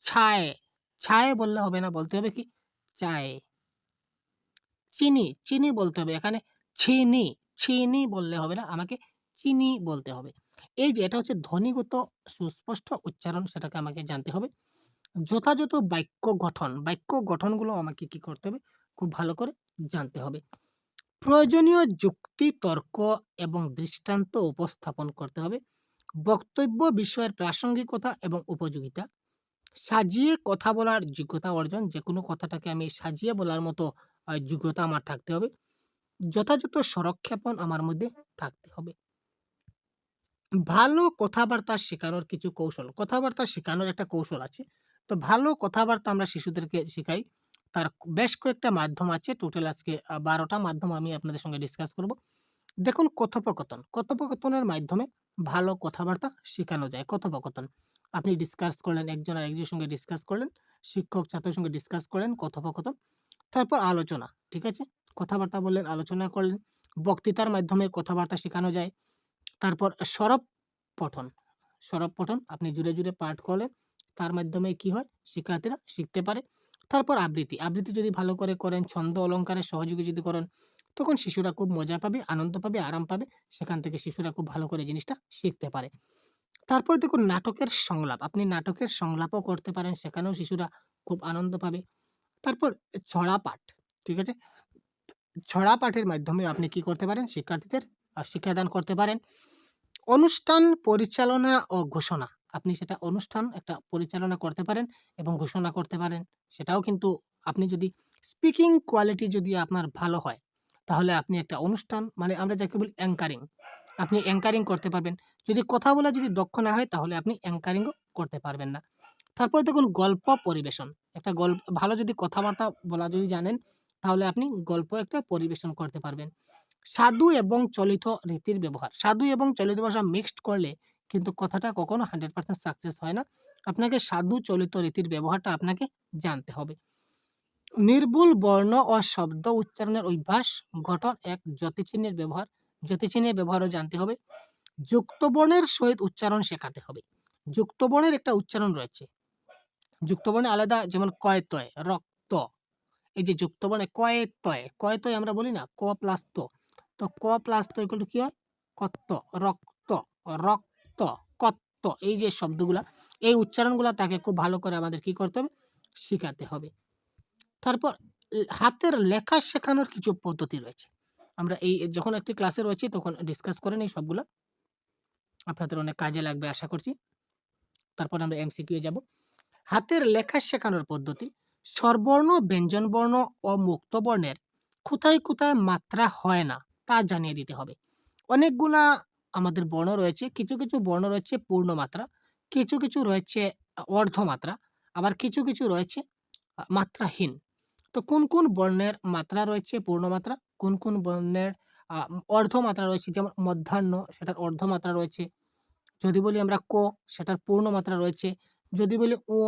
ছায়, ছায় বললে হবে না, বলতে হবে কি? চায়। চিনি, চিনি বলতে হবে। এখানে চিনি, চিনি বললে হবে না, আমাকে চিনি বলতে হবে। এই যে এটা হচ্ছে ধ্বনিগত সুস্পষ্ট উচ্চারণ, সেটাকে আমাকে জানতে হবে। যথাযথ বাক্য গঠন, বাক্য গঠনগুলো আমাকে কি করতে হবে? খুব ভালো করে জানতে হবে। প্রয়োজনীয় যুক্তি, তর্ক এবং দৃষ্টান্ত উপস্থাপন করতে হবে। বক্তব্য বিষয়ের প্রাসঙ্গিকতা এবং উপযোগিতা। সাজিয়ে কথা বলার যোগ্যতা অর্জন, যেকোনো কথাটাকে আমি সাজিয়ে বলার মতো যোগ্যতা আমার থাকতে হবে। যথাযথ স্বরক্ষেপণ আমার মধ্যে থাকতে হবে। ভালো কথাবার্তা শেখানোর কিছু কৌশল। কথাবার্তা শেখানোর একটা কৌশল আছে। তো ভালো কথাবার্তা আমরা শিশুদেরকে শিখাই। তার বেশ কয়েকটা মাধ্যম আছে। টোটাল আজকে ১২ টা মাধ্যম আমি আপনাদের সঙ্গে ডিসকাস করব। দেখুন কথোপকথন। কথোপকথনের মাধ্যমে ভালো কথাবার্তা শেখানো যায়। কথোপকথন। আপনি ডিসকাস করলেন, একজন আরেকজনের সঙ্গে ডিসকাস করলেন, শিক্ষক ছাত্রের সঙ্গে ডিসকাস করলেন, কথোপকথন। তারপর আলোচনা। ঠিক আছে? কথাবার্তা বললেন, আলোচনা করলেন। বক্তৃতার মাধ্যমে কথাবার্তা শেখানো যায়। তারপর সরব পঠন। সরব পঠন আপনি জুড়ে, জুড়ে পাঠ করলেন। তার মাধ্যমে কি হয়? শিক্ষার্থীরা শিখতে পারে। তারপর আবৃত্তি। আবৃত্তি যদি ভালো করে করেন, ছন্দ অলঙ্কারের সহযোগী যদি করেন, তখন শিশুরা খুব মজা পাবে, আনন্দ পাবে, আরাম পাবে। সেখান থেকে শিশুরা খুব ভালো করে জিনিসটা শিখতে পারে। তারপর দেখুন নাটকের সংলাপ। আপনি নাটকের সংলাপও করতে পারেন, সেখানেও শিশুরা খুব আনন্দ পাবে। তারপর ছড়া পাঠ। ঠিক আছে? ছড়া পাঠের মাধ্যমে আপনি কি করতে পারেন? শিক্ষার্থীদের শিক্ষাদান করতে পারেন। অনুষ্ঠান পরিচালনা ও ঘোষণা। আপনি সেটা অনুষ্ঠান একটা পরিচালনা করতে পারেন এবং ঘোষণা করতে পারেন। সেটাও কিন্তু আপনি যদি স্পিকিং কোয়ালিটি যদি আপনার ভালো হয়, তাহলে আপনি একটা অনুষ্ঠান মানে আমরা যাকে বলি অ্যাঙ্কারিং, আপনি অ্যাঙ্কারিং করতে পারবেন। যদি কথা বলা যদি দক্ষ না হয় তাহলে আপনি অ্যাঙ্কারিংও করতে পারবেন না। তারপরে দেখুন গল্প পরিবেশন। একটা গল্প ভালো যদি কথাবার্তা বলা যদি জানেন, তাহলে আপনি গল্প একটা পরিবেশন করতে পারবেন। সাধু এবং চলিত রীতির ব্যবহার। সাধু এবং চলিত ভাষা মিক্সড করলে কিন্তু কথাটা কখনো 100% সাকসেস হয় না। আপনাকে সাধু চলিত রীতির ব্যবহারটা আপনাকে জানতে হবে। নির্ভুল বর্ণ ও শব্দ উচ্চারণের অভ্যাস, গঠন, এক যতিচিহ্নের ব্যবহার। যতিচিহ্নের ব্যবহারও জানতে হবে। যুক্ত বর্ণের সহিত উচ্চারণ শেখাতে হবে। যুক্ত বর্ণের একটা উচ্চারণ রয়েছে। যুক্ত বর্ণে আলাদা যেমন কয়, তয়, রক্ত। এই যে যুক্ত বর্ণে কয়, তয়, কয়, তয় আমরা বলি না ক প্লাস ত। তো ক প্লাস ত ইকুয়াল টু কি হয়? কত্ত, রক্ত, রক্ত, কত্ত। এই যে শব্দগুলা, এই উচ্চারণগুলা তাকে খুব ভালো করে আমাদের কি করতে হবে? শিখাতে হবে। তারপর হাতের লেখা শেখানোর কিছু পদ্ধতি রয়েছে। আমরা এই যখন একটি ক্লাসে রয়েছি তখন ডিসকাস করেন এই সবগুলা। আপনাদের অনেক কাজে লাগবে আশা করছি। তারপর আমরা এমসিকিউ যাব। হাতের লেখা শেখানোর পদ্ধতি। স্বরবর্ণ, ব্যঞ্জনবর্ণ ও মুক্ত বর্ণের কোথায় কোথায় মাত্রা হয় না তা জানিয়ে দিতে হবে। অনেকগুলা আমাদের বর্ণ রয়েছে। কিছু কিছু বর্ণ রয়েছে পূর্ণ মাত্রা, কিছু কিছু রয়েছে অর্ধমাত্রা, আবার কিছু কিছু রয়েছে মাত্রাহীন। তো কোন কোন বর্ণের মাত্রা রয়েছে পূর্ণমাত্রা, কোন কোন বর্ণের অর্ধমাত্রা রয়েছে, যেমন মধ্যাহ্ন সেটার অর্ধমাত্রা রয়েছে। যদি বলি আমরা ক, সেটার পূর্ণ মাত্রা রয়েছে। যদি বলি ও,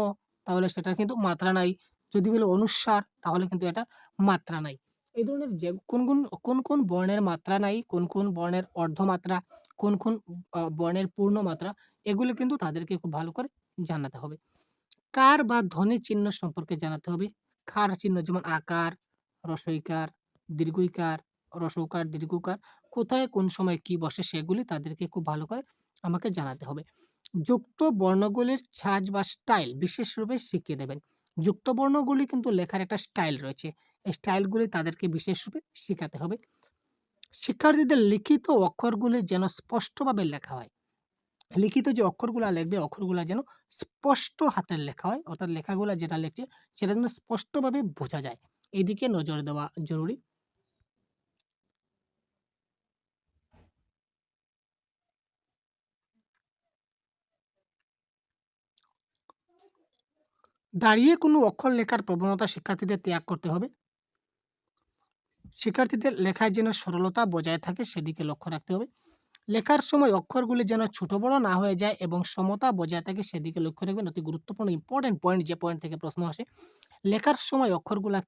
তাহলে সেটার কিন্তু মাত্রা নাই। যদি বলি অনুস্বার, তাহলে কিন্তু এটার মাত্রা নাই। এই ধরনের যে কোন কোন বর্ণের মাত্রা নাই, কোন কোন বর্ণের অর্ধমাত্রা, কোন কোন বর্ণের পূর্ণ মাত্রা, এগুলো কিন্তু তাদেরকে খুব ভালো করে জানাতে হবে। কার বা ধ্বনি চিহ্ন সম্পর্কে জানাতে হবে। কার চিহ্ন যেমন আকার, রসইকার, দীর্ঘইকার, রসৌকার, দীর্ঘকার, কোথায় কোন সময় কি বসে সেগুলি তাদেরকে খুব ভালো করে আমাকে জানাতে হবে। যুক্ত বর্ণগুলির ছাঁচ বা স্টাইল বিশেষ রূপে শিখিয়ে দেবেন। যুক্ত বর্ণগুলি কিন্তু লেখার একটা স্টাইল রয়েছে। এই স্টাইলগুলি তাদেরকে বিশেষ রূপে শিখাতে হবে। শিক্ষার্থীদের লিখিত অক্ষরগুলি যেন স্পষ্টভাবে লেখা হয়। লিখিত যে অক্ষরগুলা লিখবে, অক্ষরগুলা যেন স্পষ্ট হাতের লেখা হয়, অর্থাৎ লেখাগুলা যেটা লিখছে সেটা যেন স্পষ্টভাবে বোঝা যায়। এদিকে নজর দেওয়া জরুরি। দাঁড়িয়ে কোনো অক্ষর লেখার প্রবণতা শিক্ষার্থীদের ত্যাগ করতে হবে। শিক্ষার্থীদের লেখায় যেন সরলতা বজায় থাকে সেদিকে লক্ষ্য রাখতে হবে। লেখার সময় অক্ষরগুলি যেন ছোট বড় না হয়ে যায় এবং সমতা বজায় থাকে সেদিকে লক্ষ্য রাখবেন। অতি গুরুত্বপূর্ণ ইম্পর্টেন্ট পয়েন্ট, যে পয়েন্ট থেকে প্রশ্ন আসে। লেখার সময় অক্ষরগুলা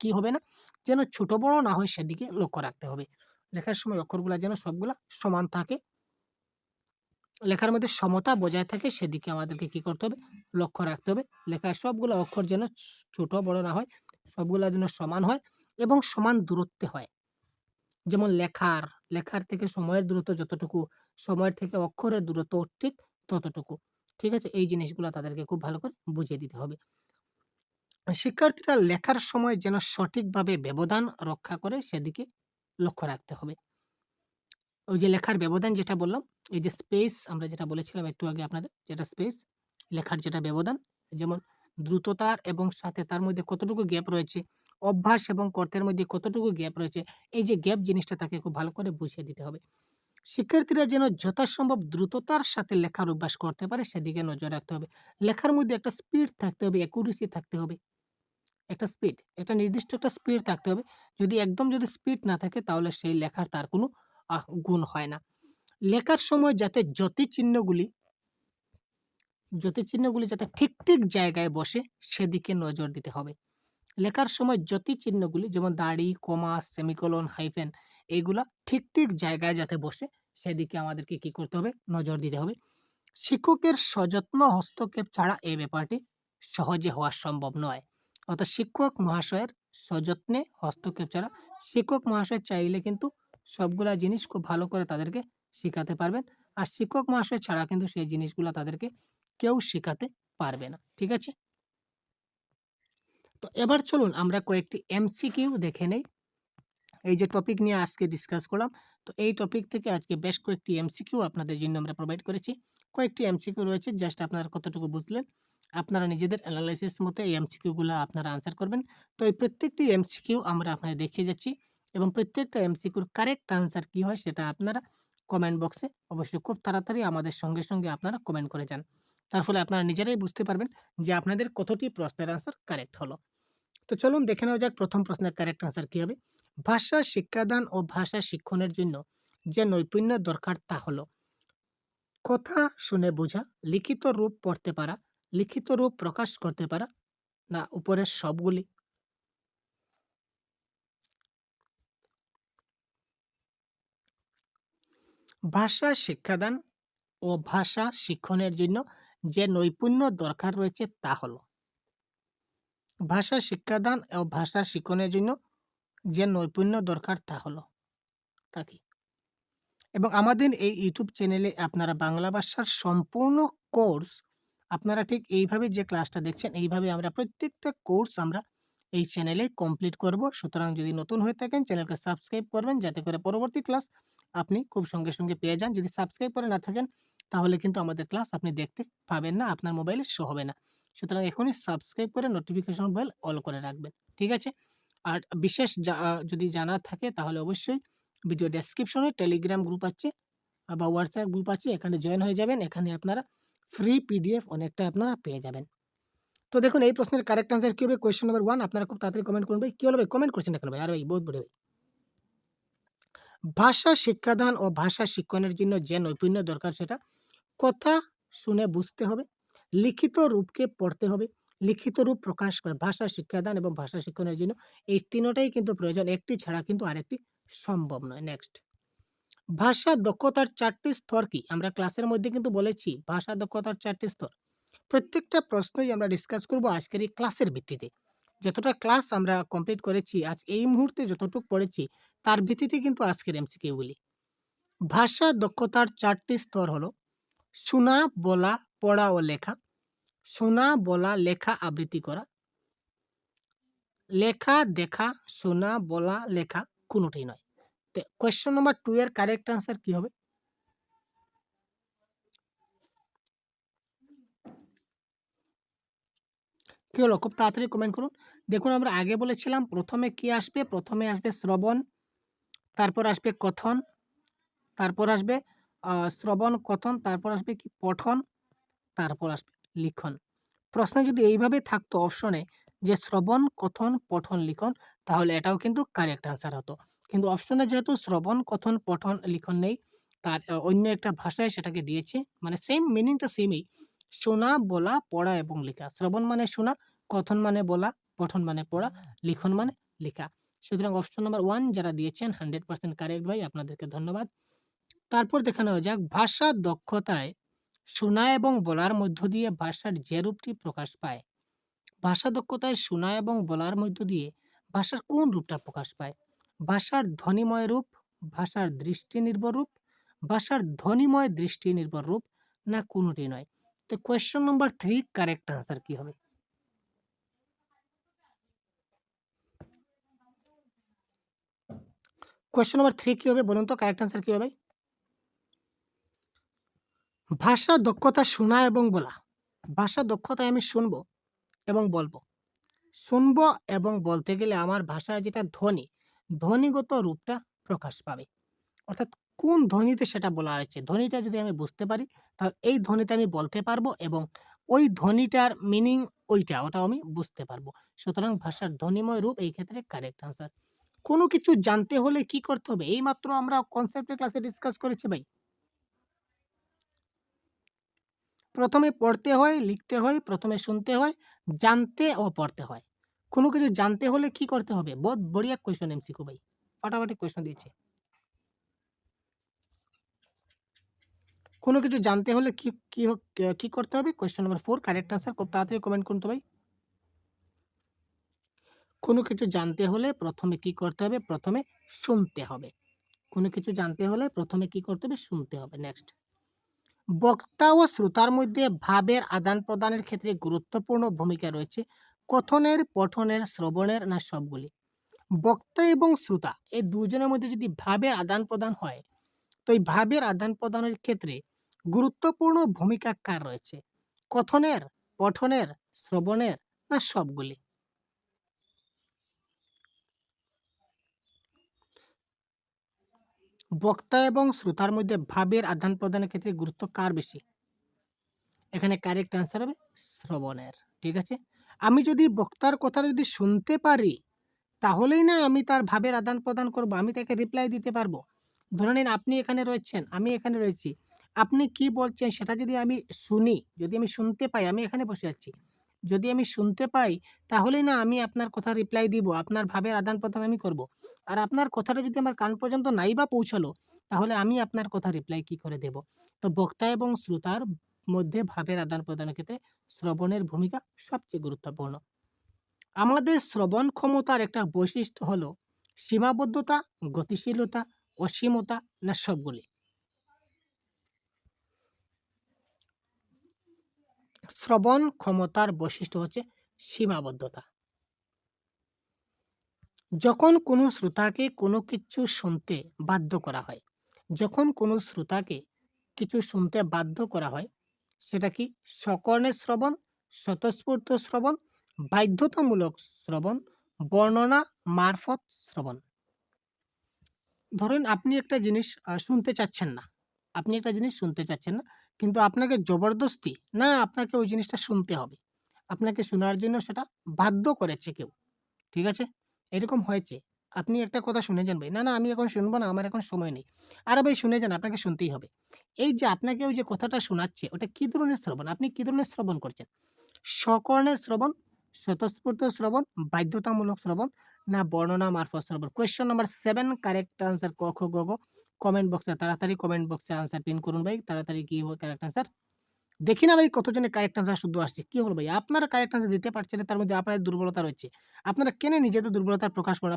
কি হবে না, যেন ছোট বড় না হয় সেদিকে লক্ষ্য রাখতে হবে। লেখার সময় অক্ষরগুলা যেন সবগুলা সমান থাকে, লেখার মধ্যে সমতা বজায় থাকে সেদিকে আমাদেরকে কি করতে হবে? লক্ষ্য রাখতে হবে। লেখার সবগুলো অক্ষর যেন ছোট বড় না হয়, সবগুলা যেন সমান হয় এবং সমান দূরত্বে হয়। যেমন লেখার থেকে সময়ের দূরত্ব যতটুকু, সময়ের থেকে অক্ষরের দূরত্ব ঠিক ততটুকু। ঠিক আছে? এই জিনিসগুলা তাদেরকে খুব ভালো করে বুঝিয়ে দিতে হবে। শিক্ষার্থীরা লেখার সময় যেন সঠিকভাবে ব্যবধান রক্ষা করে সেদিকে লক্ষ্য রাখতে হবে। ওই যে লেখার ব্যবধান যেটা বললাম, এই যে স্পেস আমরা যেটা বলেছিলাম একটু আগে আপনাদের, যেটা স্পেস, লেখার যেটা ব্যবধান, যেমন দ্রুততার এবং সাথে তার মধ্যে কতটুকু গ্যাপ রয়েছে, অভ্যাস এবং কর্তের মধ্যে কতটুকু গ্যাপ রয়েছে, এই যে গ্যাপ জিনিসটা তাকে খুব ভালো করে বুঝিয়ে দিতে হবে। শিক্ষার্থীরা যেন যথাসম্ভব দ্রুততার সাথে লেখার অভ্যাস করতে পারে সেদিকে নজর রাখতে হবে। লেখার মধ্যে একটা স্পিড থাকতে হবে, অ্যাকুরেসি থাকতে হবে। একটা স্পিড, একটা নির্দিষ্ট একটা স্পিড থাকতে হবে। যদি একদম যদি স্পিড না থাকে তাহলে সেই লেখার তার কোনো গুণ হয় না। লেখার সময় যাতে জ্যোতিচিহ্নগুলি যাতে ঠিক ঠিক জায়গায় বসে সেদিকে নজর দিতে হবে। লেখার সময় জ্যোতিচিহ্নগুলি যেমন দাড়ি, কমা, সেমিকোলন, হাইফেন, এইগুলা ঠিক ঠিক জায়গায় যাতে বসে সেদিকে আমাদেরকে কি করতে হবে? নজর দিতে হবে। শিক্ষকের সযত্ন হস্তক্ষেপ ছাড়া এই ব্যাপারটি সহজে হওয়া সম্ভব নয়। অর্থাৎ শিক্ষক মহাশয়ের সযত্নে হস্তক্ষেপ ছাড়া, শিক্ষক মহাশয় চাইলে কিন্তু সবগুলা জিনিস খুব ভালো করে তাদেরকে শিখাতে পারবেন। আর শিক্ষক মহাশয় ছাড়া কিন্তু সেই জিনিসগুলা তাদেরকে কেউ শিখাতে পারবে না। ঠিক আছে? তো এবার চলুন আমরা কয়েকটি এমসিকিউ দেখে নেই। এই যে টপিক নিয়ে আজকে ডিসকাস করলাম, তো এই টপিক থেকে আজকে বেশ কয়েকটি এমসিকিউ আপনাদের জন্য আমরা প্রোভাইড করেছি। কয়েকটি এমসিকিউ রয়েছে, জাস্ট আপনারা কতটুকু বুঝলেন আপনারা নিজেদের অ্যানালাইসিস মতো এই এমসিকিউগুলো আপনারা আনসার করবেন। তো এই প্রত্যেকটি এমসিকিউ আমরা আপনাদের দেখিয়ে যাচ্ছি এবং প্রত্যেকটা এমসিকিউর কারেক্ট আনসার কী হয় সেটা আপনারা কমেন্ট বক্সে অবশ্যই খুব তাড়াতাড়ি আমাদের সঙ্গে সঙ্গে আপনারা কমেন্ট করে যান। তার ফলে আপনারা নিজেরাই বুঝতে পারবেন যে আপনাদের কতটি প্রশ্নের আনসার কারেক্ট হলো। তো চলুন দেখে নেওয়া যাক প্রথম প্রশ্নের কারেক্ট আনসার কী হবে। ভাষা শিক্ষাদান ও ভাষা শিক্ষণের জন্য যে নৈপুণ্য দরকার তা হলো কথা শুনে বোঝা, লিখিত রূপ পড়তে পারা, লিখিত রূপ প্রকাশ করতে পারা, না উপরের সবগুলি? ভাষা শিক্ষাদান ও ভাষা শিক্ষণের জন্য যে নৈপুণ্য দরকার রয়েছে তা হলো ভাষা শিক্ষাদান ও ভাষা শিক্ষণের জন্য যে নৈপুণ্য দরকার তা হলো তা কি? এবং আমাদের এই ইউটিউব চ্যানেলে আপনারা বাংলা ভাষার সম্পূর্ণ কোর্স আপনারা ঠিক এইভাবে যে ক্লাসটা দেখছেন এইভাবে আমরা প্রত্যেকটা কোর্স আমরা এই চ্যানেলে কমপ্লিট করব। সুতরাং যদি নতুন হয়ে থাকেন চ্যানেলকে সাবস্ক্রাইব করবেন যাতে করে পরবর্তী ক্লাস আপনি খুব সঙ্গে সঙ্গে পেয়ে যান। যদি সাবস্ক্রাইব করে না থাকেন তাহলে কিন্তু আমাদের ক্লাস আপনি দেখতে পাবেন না, আপনার মোবাইলে শো হবে না। সুতরাং এখনই সাবস্ক্রাইব করে নোটিফিকেশন বেল অল করে রাখবেন, ঠিক আছে? আর বিশেষ যদি জানা থাকে তাহলে অবশ্যই ভিডিও ডেসক্রিপশনে টেলিগ্রাম গ্রুপ আছে বা হোয়াটসঅ্যাপ গ্রুপ আছে, এখানে জয়েন হয়ে যাবেন। এখানে আপনারা ফ্রি পিডিএফ অনেকটা আপনারা পেয়ে যাবেন। তো দেখুন এই প্রশ্নের কারেক্ট আনসার কী হবে? কোয়েশ্চেন নাম্বার 1 আপনারা খুব তাড়াতাড়ি কমেন্ট করুন ভাই। কী হলো ভাই? কমেন্ট করছেন না কেন ভাই? আরে ভাই বহুত বড় ভাই। ভাষা শিক্ষাদান ও ভাষা শিক্ষণের জন্য যে নৈপুণ্য দরকার সেটা কথা শুনে বুঝতে হবে, লিখিত রূপকে পড়তে হবে, লিখিত রূপ প্রকাশ করে ভাষা শিক্ষাদান এবং ভাষা শিক্ষণের জন্য এই তিনটাই কিন্তু প্রয়োজন, একটি ছাড়া কিন্তু আরেকটি সম্ভব নয়। নেক্সট, ভাষা দক্ষতার 4টি স্তর কি? আমরা ক্লাসের মধ্যে কিন্তু বলেছি ভাষা দক্ষতার 4টি স্তর। প্রত্যেকটা প্রশ্নই আমরা ডিসকাস করব আজকের এই ক্লাসের ভিত্তিতে। যতটা ক্লাস আমরা কমপ্লিট করেছি, আজ এই মুহূর্তে যতটুকু পড়েছি তার ভিত্তিতে কিন্তু আজকের এমসিকিউগুলি। ভাষা দক্ষতার 4টি স্তর হলো শোনা, বলা, পড়া ও লেখা। শোনা, বলা, লেখা, আবৃত্তি করা। লেখা, দেখা, শোনা, বলা, লেখা কোনোটাই নয়। তো কোয়েশ্চন নাম্বার 2 এর কারেক্ট আনসার কি হবে? কি হলো? খুব তাড়াতাড়ি কমেন্ট করুন। দেখুন আমরা আগে বলেছিলাম প্রথমে কি আসবে? প্রথমে আসবে শ্রবণ, তারপর আসবে কথন, তারপর আসবে শ্রবণ, কথন, তারপর আসবে কি পঠন, তারপর আসবে লিখন। প্রশ্নে যদি এইভাবে থাকতো অপশনে যে শ্রবণ, কথন, পঠন, লিখন তাহলে এটাও কিন্তু কারেক্ট আনসার হতো। কিন্তু অপশনে যেহেতু শ্রবণ, কথন, পঠন, লিখন নেই, তার অন্য একটা ভাষায় সেটাকে দিয়েছে, মানে সেম মিনিংটা সেমই। শোনা, বলা, পড়া এবং লেখা। শ্রবণ মানে শোনা, কথন মানে বলা, পঠন মানে পড়া, লিখন মানে লেখা। সুতরাং অপশন নাম্বার 1 যারা দিয়েছেন 100% কারেক্ট ভাই, আপনাদেরকে ধন্যবাদ। তারপর দেখে নেওয়া যাক ভাষা দক্ষতায় শোনা এবং বলার মধ্য দিয়ে ভাষার যে রূপটি প্রকাশ পায়। ভাষা দক্ষতায় শোনা এবং বলার মধ্য দিয়ে ভাষার কোন রূপটা প্রকাশ পায়? ভাষার ধ্বনিময় রূপ, ভাষার দৃষ্টি নির্ভর রূপ, ভাষার ধ্বনিময় দৃষ্টি নির্ভর রূপ, না কোনোটি নয়। তো কোয়েশ্চন নাম্বার 3 কারেক্ট আনসার কি হবে? কোয়েশ্চন নাম্বার 3 কি হবে বলুন তো? কারেক্ট আনসার কি হবে? ভাষা দক্ষতা শোনা এবং বলা। ভাষা দক্ষতায় আমি শুনবো এবং বলবো। শুনবো এবং বলতে গেলে আমার ভাষার যেটা ধ্বনি, ধ্বনিগত রূপটা প্রকাশ পাবে। অর্থাৎ কোন ধ্বনিতে সেটা বলা হয়েছে, ধ্বনিটা যদি আমি বুঝতে পারি তাহলে এই ধ্বনিতে আমি বলতে পারবো এবং ওই ধ্বনিটার মিনিং ওটাও আমি বুঝতে পারবো। সুতরাং ভাষার ধ্বনিময় রূপ এই ক্ষেত্রে কারেক্ট আনসার। কোনো কিছু জানতে হলে কি করতে হবে? এইমাত্র আমরা কনসেপ্টের ক্লাসে ডিসকাস করেছি ভাই। প্রথমে পড়তে হয়, লিখতে হয়, প্রথমে শুনতে হয়, জানতে ও পড়তে হয়। কোনো কিছু জানতে হলে কি করতে হবে? বহুত বড়িয়া কোয়েশ্চন এমসিকিউ ভাই। ফাটাফাটি কোয়েশ্চন দিয়েছে। কোনো কিছু জানতে হলে কি করতে হবে? Question number 4 correct answer. খুব তাড়াতাড়ি কমেন্ট করুন তো ভাই। কোনো কিছু জানতে হলে প্রথমে কি করতে হবে? প্রথমে শুনতে হবে। কোনো কিছু জানতে হলে প্রথমে কি করতে হবে? শুনতে হবে। নেক্সট, বক্তা ও শ্রোতার মধ্যে ভাবের আদান-প্রদানের ক্ষেত্রে গুরুত্বপূর্ণ ভূমিকা রয়েছে কথনের, পঠনের, শ্রবণের, না সবগুলি? বক্তা এবং শ্রোতা এই দুজনের মধ্যে যদি ভাবের আদান-প্রদান হয়, তো এই ভাবের আদান-প্রদানের ক্ষেত্রে গুরুত্বপূর্ণ ভূমিকা কার রয়েছে? কথনের, পঠনের, শ্রবণের, না সবগুলি? বক্তা এবং শ্রোতার মধ্যে ভাবের আদান প্রদানের ক্ষেত্রে গুরুত্ব কার বেশি? এখানে কারেক্ট অ্যান্সার হবে শ্রবণের। ঠিক আছে, আমি যদি বক্তার কথা যদি শুনতে পারি তাহলেই না আমি তার ভাবের আদান প্রদান করব, আমি তাকে রিপ্লাই দিতে পারবো। ধরে নিন আপনি এখানে রয়েছেন, আমি এখানে রয়েছি, আপনি কি বলছেন সেটা যদি আমি শুনি, যদি আমি শুনতে পাই, আমি এখানে বসে আছি, যদি আমি শুনতে পাই তাহলেই না আমি আপনার কথা রিপ্লাই দিব, আপনার ভাবের আদান প্রদান আমি করব। আর আপনার কথাটা যদি আমার কান পর্যন্ত নাই বা পৌঁছালো তাহলে আমি আপনার কথা রিপ্লাই কি করে দেব? তো বক্তা এবং শ্রোতার মধ্যে ভাবের আদান প্রদানের ক্ষেত্রে শ্রবণের ভূমিকা সবচেয়ে গুরুত্বপূর্ণ। আমাদের শ্রবণ ক্ষমতার একটা বৈশিষ্ট্য হলো সীমাবদ্ধতা, গতিশীলতা, অসীমতা, না সবগুলি? শ্রবণ ক্ষমতার বৈশিষ্ট্য হচ্ছে সীমাবদ্ধতা। যখন কোনো শ্রোতাকে কোনো কিছু শুনতে বাধ্য করা হয়, যখন কোনো শ্রোতাকে কিছু শুনতে বাধ্য করা হয়, সেটা কি সকর্ণের শ্রবণ, স্বতঃস্ফূর্ত শ্রবণ, বাধ্যতামূলক শ্রবণ, বর্ণনা মারফত শ্রবণ? ধরেন আপনি একটা জিনিস শুনতে চাচ্ছেন না, আপনি একটা জিনিস শুনতে চাচ্ছেন না, কিন্তু আপনাকে জবরদস্তি না আপনাকে ওই জিনিসটা শুনতে হবে, আপনাকে শোনার জন্য সেটা বাধ্য করেছে কেউ। ঠিক আছে? এরকম হয়েছে। আপনি একটা কথা শুনে যান ভাই, "না, না আমি এখন শুনবো না, আমার এখন সময় নেই।" আরে ভাই শুনে যান, আপনাকে শুনতেই হবে। এই যে আপনাকে ওই যে কথাটা শোনাচ্ছে, ওটা কি ধরনের শ্রবণ? আপনি কি ধরনের শ্রবণ করছেন? সকর্ণের শ্রবণ, স্বতঃস্ফূর্ত শ্রবণ, বাধ্যতামূলক শ্রবণ, না বর্ণনা মারফত শ্রবণ? কোয়েশ্চেন নাম্বার 7 কারেক্ট আনসার ক, খ, গ, ঘ। কমেন্ট বক্সে তাড়াতাড়ি কমেন্ট বক্সে আনসার পিন করুন ভাই। তাড়াতাড়ি কি হবে কারেক্ট আনসার? দেখি না ভাই কতজনের কারেক্ট আনসার শুদ্ধ আসছে। কি হলো ভাই? আপনারা কারেক্ট আনসার দিতে পারছেন না, তার মধ্যে আপনাদের দুর্বলতা রয়েছে। আপনারা কেন নিজেদের দুর্বলতা প্রকাশ করেন?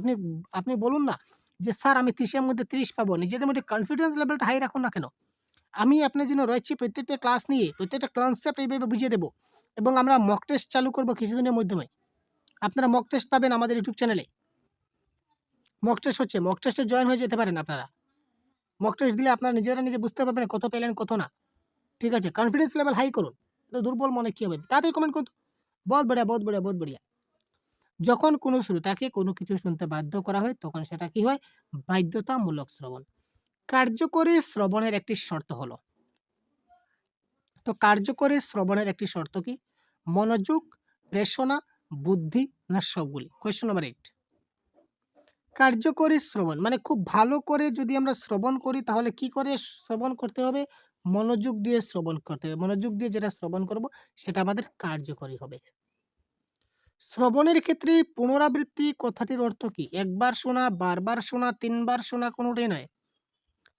আপনি বলুন না যে, "স্যার আমি 30 এর মধ্যে 30 পাবো।" নিজেদের মধ্যে কনফিডেন্স লেভেলটা হাই রাখুন না কেন? আমি আপনার জন্য রয়েছি প্রত্যেকটা ক্লাস নিয়ে, প্রত্যেকটা কনসেপ্ট এইভাবে বুঝিয়ে দেব এবং আমরা মক টেস্ট চালু করব কিছুদিনের মাধ্যমে। আপনারা মক টেস্ট পাবেন আমাদের ইউটিউব চ্যানেলে। মক টেস্ট হচ্ছে, মক টেস্টে জয়েন হয়ে যেতে পারেন আপনারা। মক টেস্ট দিলে আপনারা নিজেরা নিজে বুঝতে পারবেন কত পেলেন, কত না। ঠিক আছে? কনফিডেন্স লেভেল হাই করুন। তো দুর্বল মনে কি হবে? তাড়াতাড়ি কমেন্ট করুন তো। বহুত বঢ়িয়া, বহুত বঢ়িয়া, বহুত বঢ়িয়া। যখন কোনো শ্রোতাকে কোনো কিছু শুনতে বাধ্য করা হয় তখন সেটা কি হয়? বাধ্যতামূলক শ্রবণ। কার্যকরী শ্রবণের একটি শর্ত হলো, তো কার্যকরী শ্রবণের একটি শর্ত কি? মনোযোগ, প্রেষণা, বুদ্ধি, না সবগুলি? Question number 8। কার্যকরী শ্রবণ মানে খুব ভালো করে যদি আমরা শ্রবণ করি তাহলে কি করে শ্রবণ করতে হবে? মনোযোগ দিয়ে শ্রবণ করতে হবে। মনোযোগ দিয়ে যেটা শ্রবণ করব সেটা আমাদের কার্যকরী হবে। শ্রবণের ক্ষেত্রে পুনরাবৃত্তি কথাটির অর্থ কি? একবার শোনা, বারবার শোনা, ৩ বার শোনা কোনটাই নয়।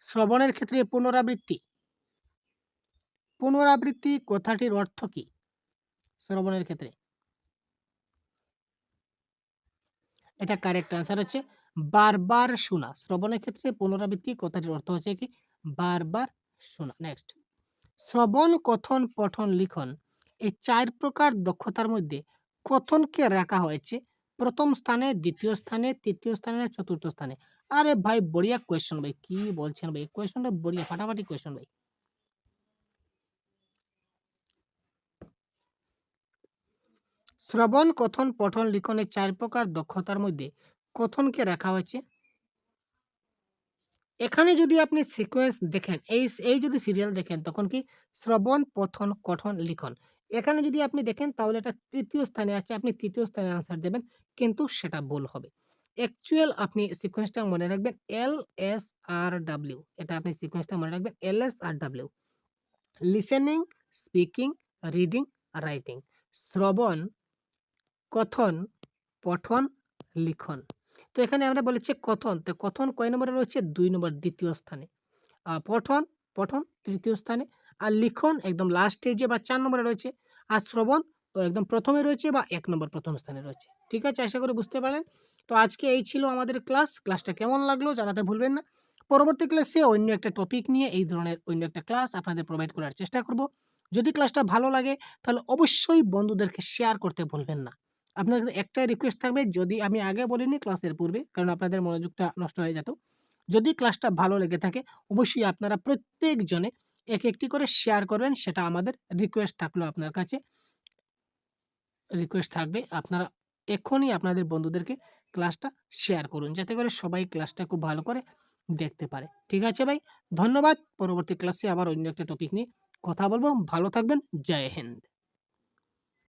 শ্রবণের ক্ষেত্রে পুনরাবৃত্তি, পুনরাবৃত্তি কথাটির অর্থ কি? শ্রবণের ক্ষেত্রে এটা কারেক্ট আনসার হচ্ছে বারবার শোনা। শ্রবণের ক্ষেত্রে পুনরাবৃত্তি কথাটির অর্থ হচ্ছে কি? বারবার শোনা। নেক্সট, শ্রবণ, কথন, পঠন, লিখন এই ৪ প্রকার দক্ষতার মধ্যে কথনকে রাখা হয়েছে প্রথম স্থানে, দ্বিতীয় স্থানে, তৃতীয় স্থানে, না চতুর্থ স্থানে? আরে ভাই বঢ়িয়া কোয়েশ্চন ভাই। কি বলছেন ভাই? কোয়েশ্চনটা বঢ়িয়া, ফাটাফাটি কোয়েশ্চন ভাই। শ্রবণ, কথন, পঠন, লিখন এই ৪ প্রকার দক্ষতার মধ্যে কথনকে রাখা হয়েছে, এখানে যদি আপনি সিকোয়েন্স দেখেন, এই যদি সিরিয়াল দেখেন তখন কি শ্রবণ, পঠন, কথন, লিখন। এখানে যদি আপনি দেখেন তাহলে এটা ৩য় স্থানে আছে। আপনি ৩য় স্থানে আনসার দেবেন কিন্তু সেটা ভুল হবে। অ্যাকচুয়াল আপনি সিকোয়েন্সটা মনে রাখবেন LSRW। এটা আপনি সিকোয়েন্সটা মনে রাখবেন LSRW। Listening, speaking, reading, writing. শ্রবণ, কথন, পঠন, লিখন। তো এখানে আমরা বলেছি কথন। তো কথন কয় নম্বরে রয়েছে? ২ নম্বর, দ্বিতীয় স্থানে। পঠন, পঠন ৩য় স্থানে। আর লিখন একদম লাস্ট স্টেজে বা ৪ নম্বরে রয়েছে। আর শ্রবণ তো একদম ১ম এ রয়েছে বা ১ নম্বর ১ম স্থানে রয়েছে। ঠিক আছে? আশা করি বুঝতে পারলেন। তো আজকে এই ছিল আমাদের ক্লাস। ক্লাসটা কেমন লাগলো জানাতে ভুলবেন না। পরবর্তী ক্লাসে অন্য একটা টপিক নিয়ে এই ধরনের অন্য একটা ক্লাস আপনাদের প্রোভাইড করার চেষ্টা করব। যদি ক্লাসটা ভালো লাগে তাহলে অবশ্যই বন্ধুদেরকে শেয়ার করতে ভুলবেন না। আপনার একটাই রিকোয়েস্ট থাকবে, যদি আমি আগে বলিনি ক্লাসের পূর্বে কারণ আপনাদের মনোযোগটা নষ্ট হয়ে যেত। যদি ক্লাসটা ভালো লেগে থাকে অবশ্যই আপনারা প্রত্যেকজনে এক একটি করে শেয়ার করবেন, সেটা আমাদের রিকোয়েস্ট থাকলো আপনার কাছে। রিকোয়েস্ট থাকবে আপনারা এখনই আপনাদের বন্ধুদেরকে ক্লাসটা শেয়ার করুন, যাতে করে সবাই ক্লাসটা খুব ভালো করে দেখতে পারে। ঠিক আছে ভাই, ধন্যবাদ। পরবর্তী ক্লাসে আবার অন্য একটা টপিক নিয়ে কথা বলবো। ভালো থাকবেন। জয় হিন্দ।